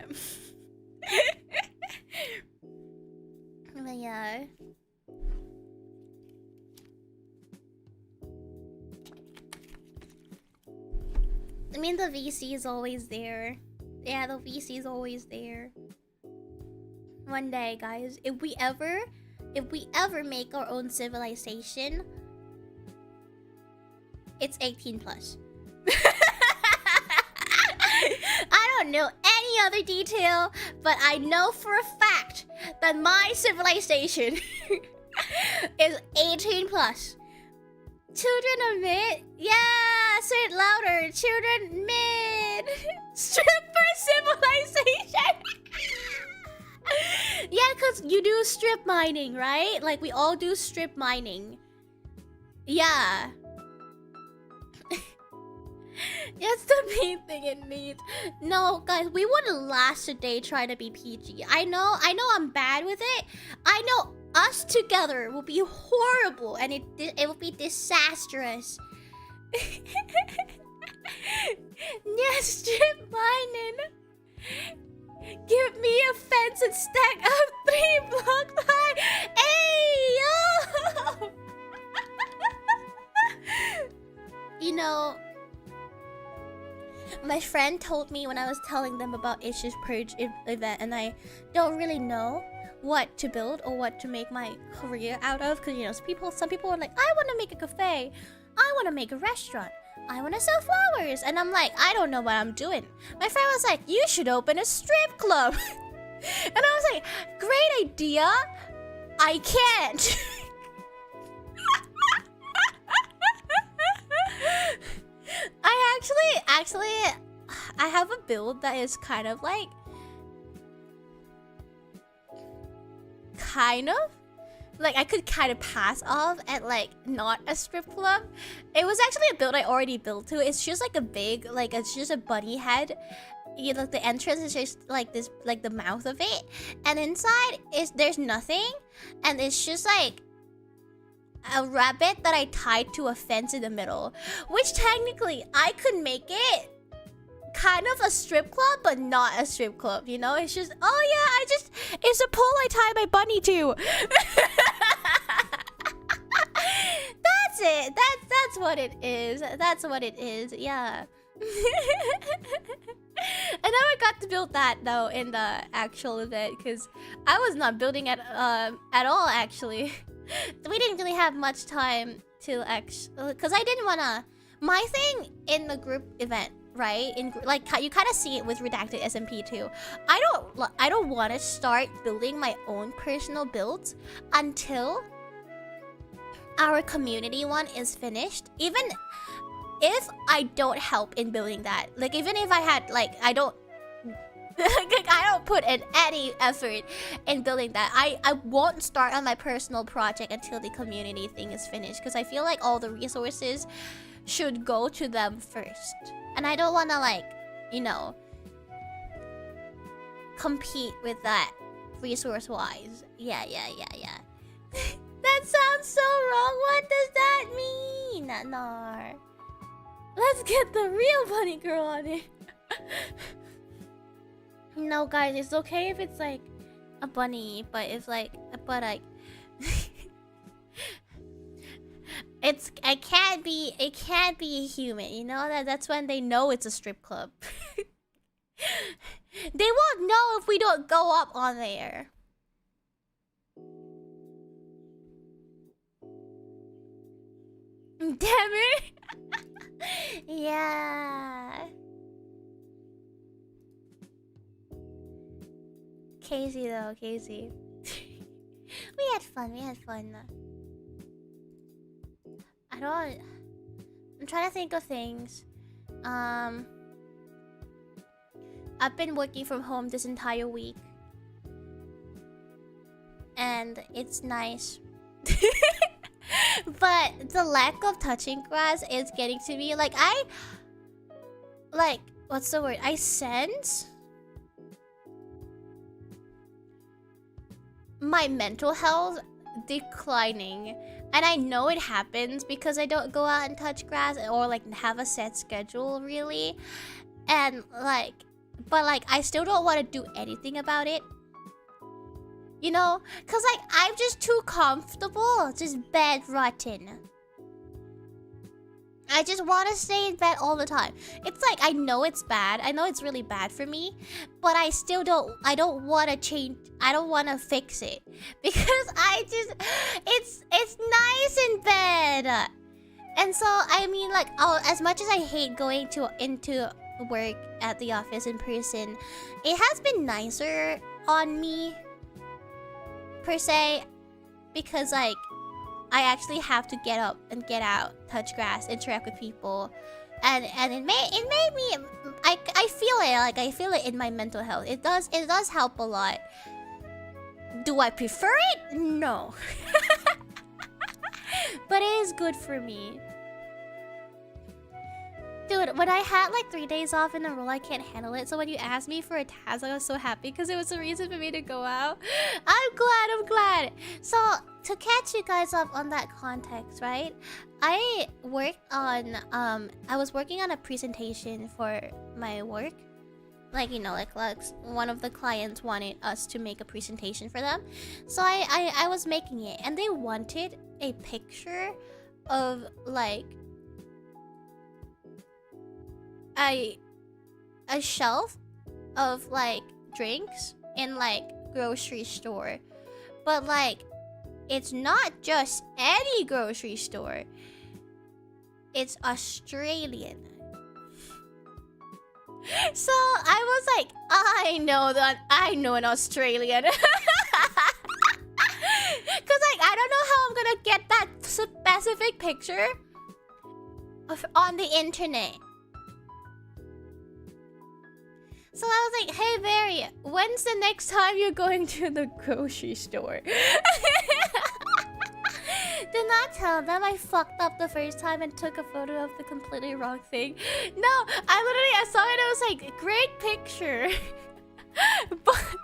S1: But yeah. I mean, the VC is always there. Yeah, the VC is always there. One day, guys, if we ever make our own civilization, it's 18+. I don't know any other detail, but I know for a fact that my civilization is 18+. Children admit? Yeah, say it louder. Children mid. Stripper civilization. Yeah, because you do strip mining, right? Like, we all do strip mining. Yeah. That's the main thing it needs. No, guys, we wouldn't last a day trying to be PG. I know I'm bad with it. I know us together will be horrible and it will be disastrous. Yeah, strip mining. Give me a fence and stack up 3 blocks high. Hey, yo! You know, my friend told me when I was telling them about Issues Purge event, and I don't really know what to build or what to make my career out of, because, you know, some people are like, I want to make a cafe, I want to make a restaurant, I want to sell flowers, and I'm like, I don't know what I'm doing. My friend was like, you should open a strip club. And I was like, great idea, I can't. I have a build that is kind of like I could kind of pass off at like not a strip club. It was actually a build I already built to. It's just like a big, like, it's just a bunny head. You know, the entrance is just like this, like the mouth of it, and inside there's nothing, and it's just like a rabbit that I tied to a fence in the middle, which technically I could make it kind of a strip club, but not a strip club, you know? It's just, oh yeah, it's a pole I tie my bunny to. That's it. That's what it is. That's what it is, yeah. I never got to build that though in the actual event, because I was not building at all, actually. We didn't really have much time to actually, because I didn't wanna. My thing in the group event, right? Like, you kind of see it with Redacted SMP too. I don't want to start building my own personal builds until our community one is finished. Even if I don't help in building that, like, even if I had, like, I don't put in any effort in building that. I won't start on my personal project until the community thing is finished, because I feel like all the resources should go to them first. And I don't want to, like, you know, compete with that resource-wise. Yeah. That sounds so wrong. What does that mean? Nar. Let's get the real bunny girl on it. No, guys, it's okay if it's like a bunny, but it's like, it can't be a human, you know? That's when they know it's a strip club. They won't know if we don't go up on there. Damn it. Yeah. Casey though, Casey. We had fun. I'm trying to think of things. I've been working from home this entire week. And it's nice. But the lack of touching grass is getting to me. Like, what's the word? I sense my mental health declining. And I know it happens because I don't go out and touch grass or like have a set schedule really. And like, but like I still don't want to do anything about it. You know? Cause like I'm just too comfortable, just bed rotten. I just want to stay in bed all the time. It's like, I know it's bad. I know it's really bad for me. But I still I don't want to change. I don't want to fix it. Because it's nice in bed. And so, I mean, like, as much as I hate going into work at the office in person, it has been nicer on me, per se. Because, like, I actually have to get up and get out, touch grass, interact with people, and it made me. I feel it. Like I feel it in my mental health. It does help a lot. Do I prefer it? No. But it is good for me. Dude, when I had like 3 days off in a row, I can't handle it. So when you asked me for a task, I was so happy because it was a reason for me to go out. I'm glad. So to catch you guys up on that context, right? I worked on I was working on a presentation for my work. Like, you know, like one of the clients wanted us to make a presentation for them. So I was making it, and they wanted a picture of like a shelf of like drinks in like grocery store. But like it's not just any grocery store. It's Australian. So I was like, I know an Australian. Cause like I don't know how I'm gonna get that specific picture on the internet. So I was like, hey Barry, when's the next time you're going to the grocery store? Did not tell them I fucked up the first time and took a photo of the completely wrong thing. No, I saw it and I was like, great picture. but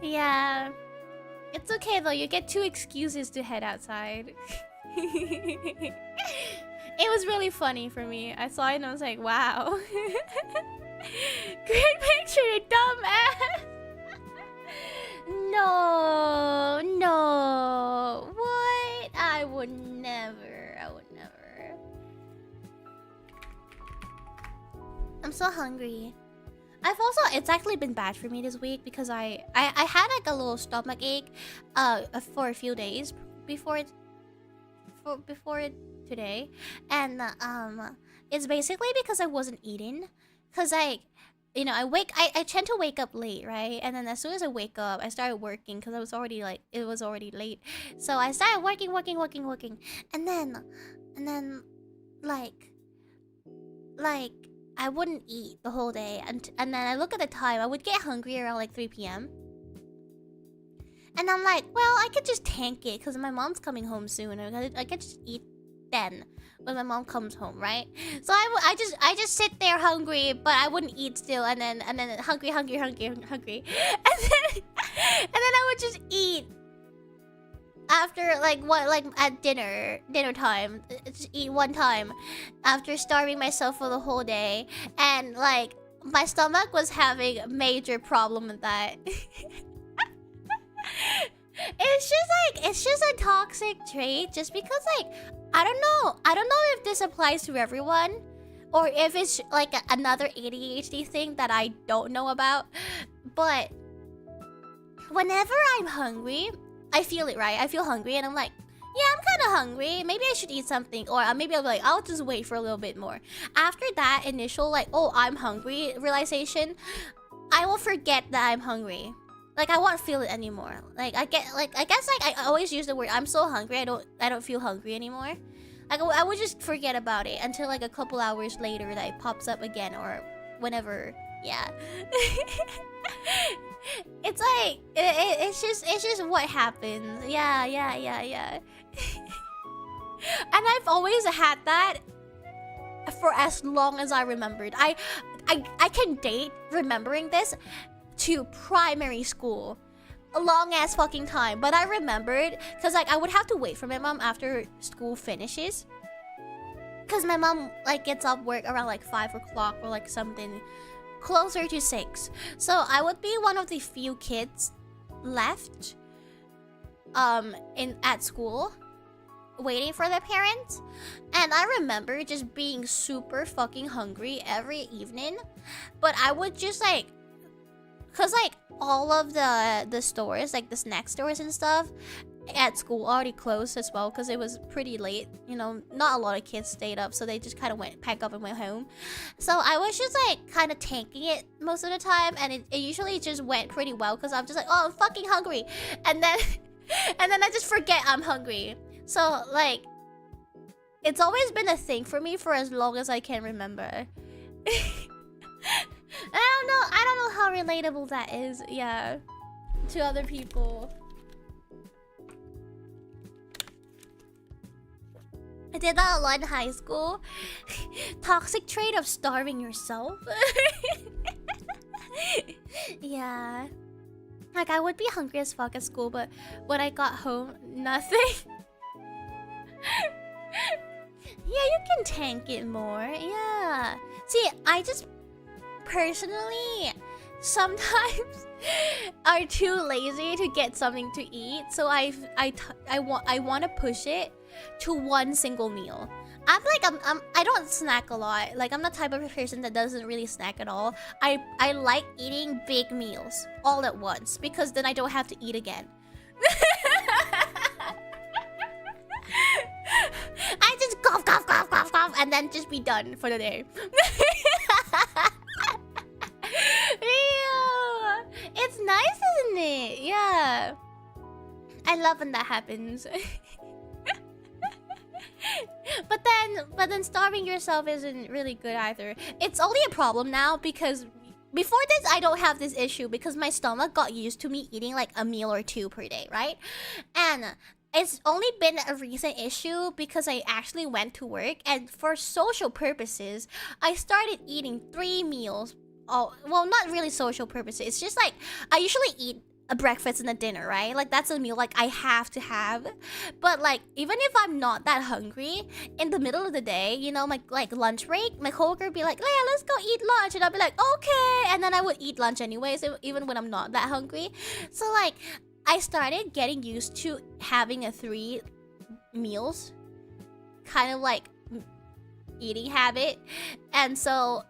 S1: yeah. It's okay though, you get 2 excuses to head outside. It was really funny for me. I saw it and I was like, wow. Great picture, you dumbass. No. What? I would never. I'm so hungry. It's actually been bad for me this week because I had like a little stomach ache for a few days before today, and it's basically because I wasn't eating, cause like, you know, I tend to wake up late, right? And then as soon as I wake up, I started working because it was already late. So I started working, and then like I wouldn't eat the whole day, and then I look at the time. I would get hungry around like 3 p.m. And I'm like, well, I could just tank it because my mom's coming home soon. I could just eat then when my mom comes home, right? So I just sit there hungry, but I wouldn't eat still, and then hungry, and then I would just eat after like at dinner time. Just eat one time after starving myself for the whole day, and like my stomach was having a major problem with that. It's just a toxic trait, just because like I don't know if this applies to everyone or if it's like another ADHD thing that I don't know about, but whenever I'm hungry, I feel it, right? I feel hungry and I'm like, yeah, I'm kind of hungry. Maybe I should eat something, or maybe I'll be like, I'll just wait for a little bit more. After that initial like, oh, I'm hungry realization, I will forget that I'm hungry. Like I won't feel it anymore. Like I guess I always use the word I'm so hungry. I don't feel hungry anymore. Like I would just forget about it until like a couple hours later that it pops up again, or whenever. Yeah. It's like it's just what happens. Yeah. And I've always had that for as long as I remembered. I can date remembering this to primary school, a long ass fucking time, but I remembered because like I would have to wait for my mom after school finishes, because my mom like gets off work around like 5 o'clock or like something closer to 6, so I would be one of the few kids left at school waiting for their parents. And I remember just being super fucking hungry every evening, but I would just like, cause like all of the stores, like the snack stores and stuff at school already closed as well, because it was pretty late. You know, not a lot of kids stayed up, so they just kind of packed up and went home. So I was just like kind of tanking it most of the time, and it usually just went pretty well, because I'm just like, oh, I'm fucking hungry, and then I just forget I'm hungry. So like it's always been a thing for me for as long as I can remember. I don't know how relatable that is, yeah, to other people. I did that a lot in high school. Toxic trait of starving yourself. Yeah. Like I would be hungry as fuck at school, but when I got home, nothing. Yeah, you can tank it more, yeah. See, I just personally sometimes are too lazy to get something to eat, so I want to push it to one single meal. I don't snack a lot. Like I'm the type of person that doesn't really snack at all. I like eating big meals all at once, because then I don't have to eat again. I just cough, and then just be done for the day. Yeah. It's nice, isn't it? Yeah. I love when that happens. But then starving yourself isn't really good either. It's only a problem now because before this I don't have this issue, because my stomach got used to me eating like a meal or two per day, right? And it's only been a recent issue because I actually went to work, and for social purposes I started eating 3 meals. Oh, well, not really social purposes. It's just like I usually eat a breakfast and a dinner, right? Like that's a meal like I have to have. But like even if I'm not that hungry, in the middle of the day, you know, my like lunch break, my coworker would be like, Leia, let's go eat lunch, and I'll be like, okay, and then I would eat lunch anyways, even when I'm not that hungry. So like I started getting used to having a 3 meals kind of like eating habit, and so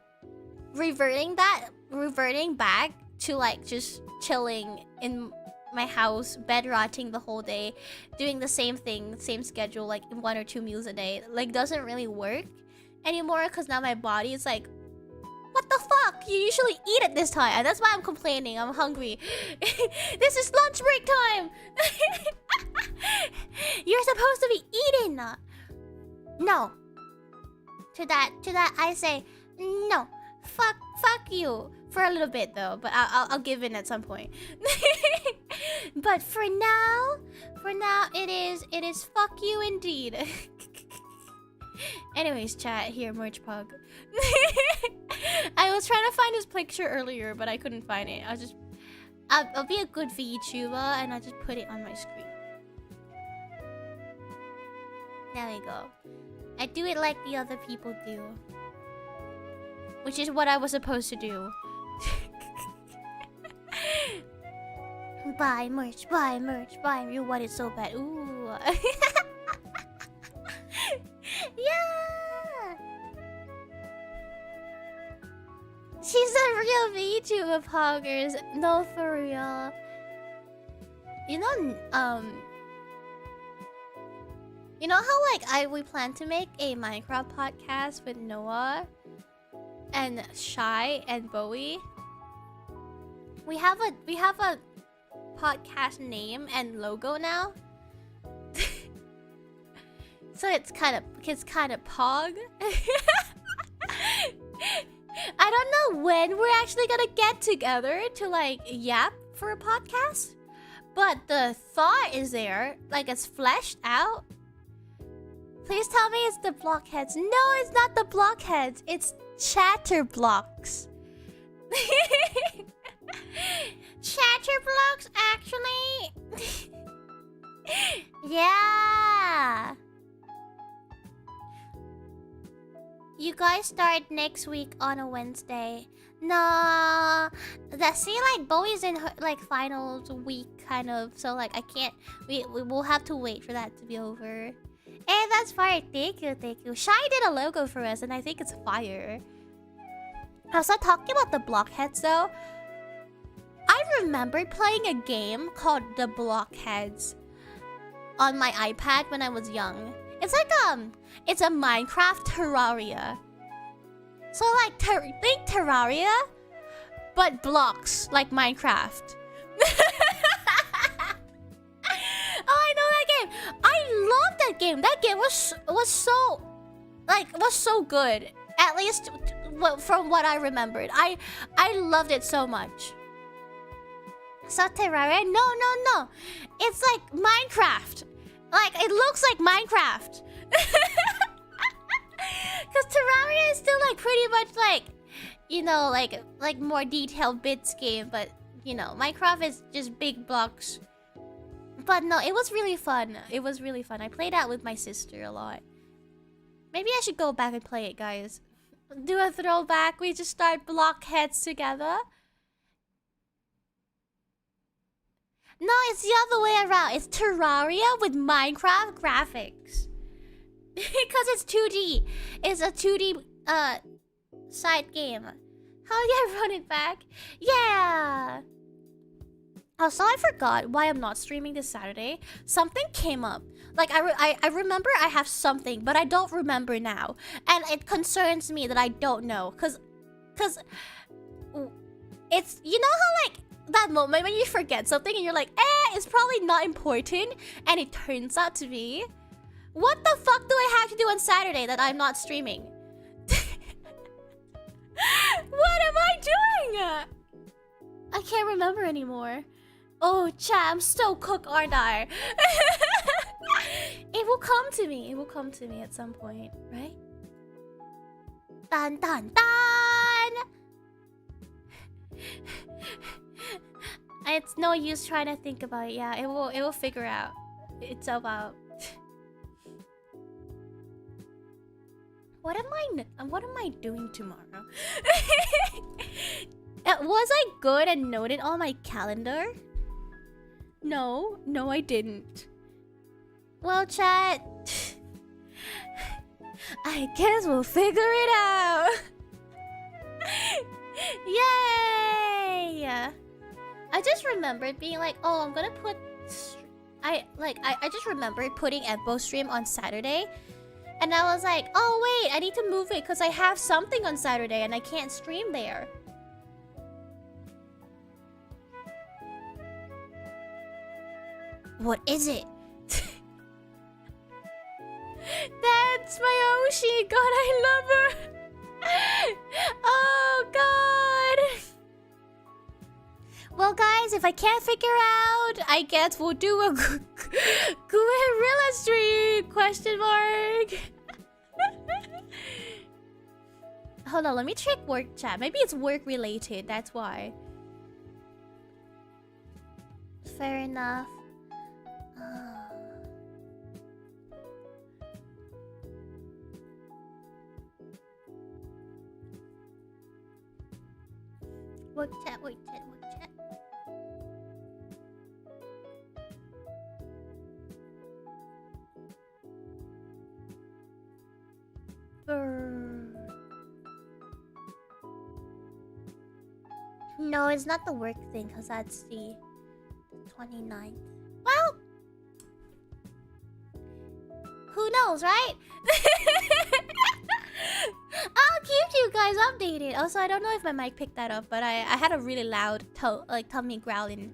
S1: reverting back to like just chilling in my house, bed rotting the whole day, doing the same thing, same schedule, like 1 or 2 meals a day, like doesn't really work anymore, because now my body is like, what the fuck? You usually eat at this time, and that's why I'm complaining. I'm hungry. This is lunch break time. You're supposed to be eating. No. to that I say no. Fuck you for a little bit though, but I'll give in at some point. But for now it is fuck you indeed. Anyways, chat here, merch pug. I was trying to find his picture earlier, but I couldn't find it. I'll be a good VTuber and I'll just put it on my screen. There we go. I do it like the other people do. Which is what I was supposed to do. Buy merch, buy merch, buy. You want it so bad. Ooh. Yeah. She's a real VTuber, poggers. No, for real. You know how we plan to make a Minecraft podcast with Noah and Shy and Bowie? We have a podcast name and logo now. So it's kind of pog. I don't know when we're actually gonna get together to like yap for a podcast, but the thought is there, like it's fleshed out. Please tell me it's the blockheads. No, it's not the blockheads. It's chatterblocks. Chatterblocks, actually. Yeah. You guys start next week on a Wednesday. Nah. Like Bowie's in her, like finals week kind of, so like I can't. We will have to wait for that to be over. Hey, that's fire. Thank you, thank you. Shy did a logo for us, and I think it's fire. I was not talking about the blockheads though. I remember playing a game called The Blockheads on my iPad when I was young. It's like it's a Minecraft Terraria. So like think Terraria, but blocks like Minecraft. Oh, I know that game. I love that game. That game was so good. At least from what I remembered. I loved it so much. So Terraria? No. It's like Minecraft. Like, it looks like Minecraft. Because Terraria is still like pretty much like, you know, like more detailed bits game. But, you know, Minecraft is just big blocks. But no, it was really fun. It was really fun. I played that with my sister a lot. Maybe I should go back and play it, guys. Do a throwback. We just start blockheads together. No, it's the other way around. It's Terraria with Minecraft graphics. Because it's 2D. It's a 2D side game. How do I run it back? Yeah. Also, I forgot why I'm not streaming this Saturday. Something came up. Like, I remember I have something, but I don't remember now. And it concerns me that I don't know. Because it's... You know how, like, that moment when you forget something and you're like, it's probably not important. And it turns out to be... What the fuck do I have to do on Saturday that I'm not streaming? What am I doing? I can't remember anymore. Oh, chat, I'm so cooked, aren't I? It will come to me. It will come to me at some point, right? Dun dun dun! It's no use trying to think about it. Yeah, it will figure out itself out. What am I doing tomorrow? Was I good and noted on my calendar? No, I didn't. Well, chat, I guess we'll figure it out. Yay! I just remembered being like, oh, I'm gonna put... I just remembered putting Evbo stream on Saturday. And I was like, oh wait, I need to move it because I have something on Saturday and I can't stream there. What is it? That's my machine. God, I love her. Oh God. Well, guys, if I can't figure out, I guess we'll do a gorilla stream? Question mark. Hold on, let me check work chat. Maybe it's work related. That's why. Fair enough. Work chat, work chat, work chat. No, it's not the work thing, because that's the 29th. Well, who knows, right? I'll keep you guys updated. Also, I don't know if my mic picked that up, but I had a really loud tummy growling.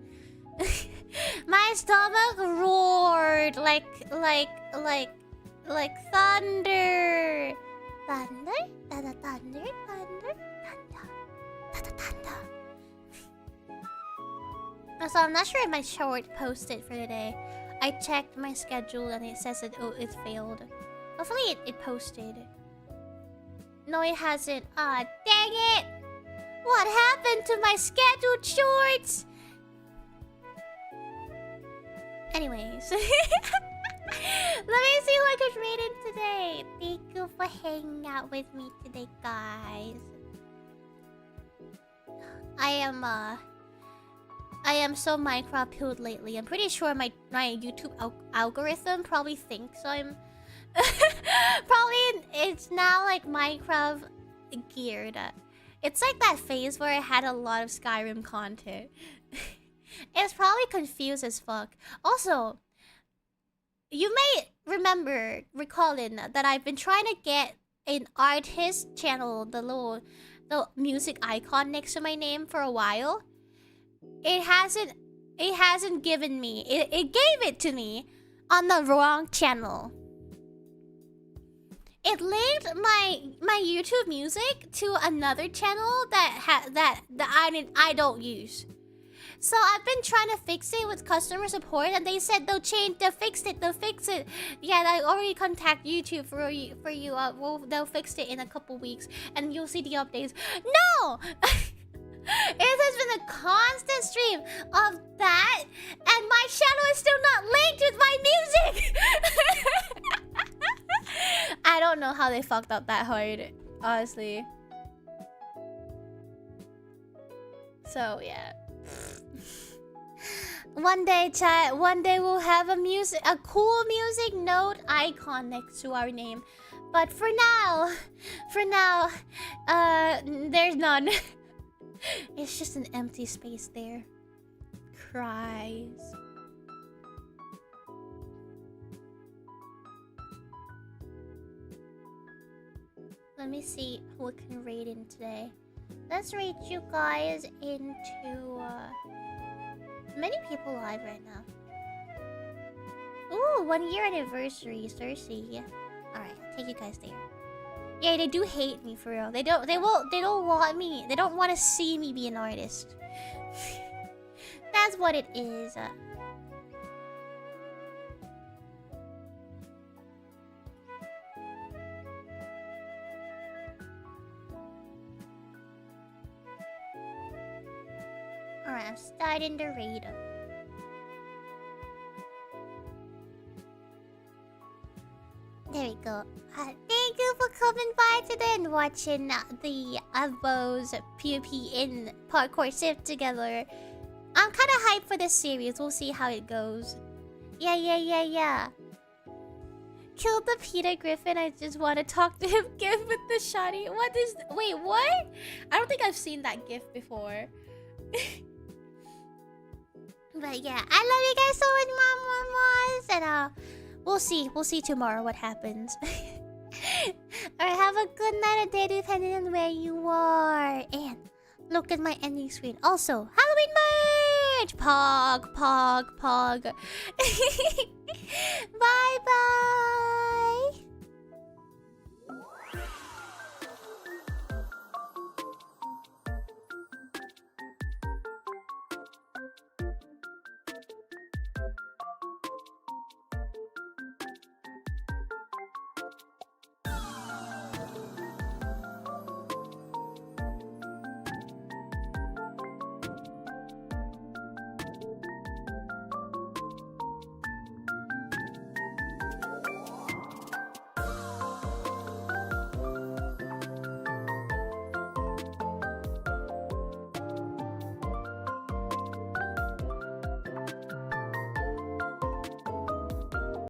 S1: My stomach roared like thunder. Thunder? Thunder, thunder, thunder, thunder, thunder, thunder. So I'm not sure if my short posted for today. I checked my schedule and it says it failed. Hopefully it posted. No, it hasn't. Ah, dang it! What happened to my scheduled shorts? Anyways. Let me see who I could read in today. Thank you for hanging out with me today, guys. I am so Minecraft pilled lately. I'm pretty sure my YouTube algorithm probably thinks I'm probably it's now like Minecraft geared. It's like that phase where I had a lot of Skyrim content. It's probably confused as fuck. Also, you may recalling that I've been trying to get an artist channel, the music icon next to my name for a while. It hasn't given me. It gave it to me on the wrong channel. It linked my YouTube music to another channel that I don't use. So I've been trying to fix it with customer support, and they said they'll fix it. Yeah, I already contact YouTube for you. They'll fix it in a couple weeks, and you'll see the updates. No. It has been a constant stream of that, and my channel is still not linked with my music. I don't know how they fucked up that hard, honestly. So yeah. One day, chat. One day we'll have a cool music note icon next to our name. But for now, there's none. It's just an empty space there. Cries. Let me see who can raid in today. Let's raid you guys into many people live right now. Ooh, 1 year anniversary, Cersei. Alright, I'll take you guys there. Yeah, they do hate me for real. They don't want me. They don't want to see me be an artist. That's what it is. Alright, I'm starting the raid. There we go. Thank you for coming by today and watching the Evbo's PvP in Parkour Civ together. I'm kind of hyped for this series. We'll see how it goes. Yeah. Kill the Peter Griffin. I just want to talk to him. GIF with the shotty. Wait, what? I don't think I've seen that GIF before. But yeah, I love you guys so much, and we'll see tomorrow what happens. Alright, have a good night or day depending on where you are. And look at my ending screen. Also, Halloween merch! Pog. Bye.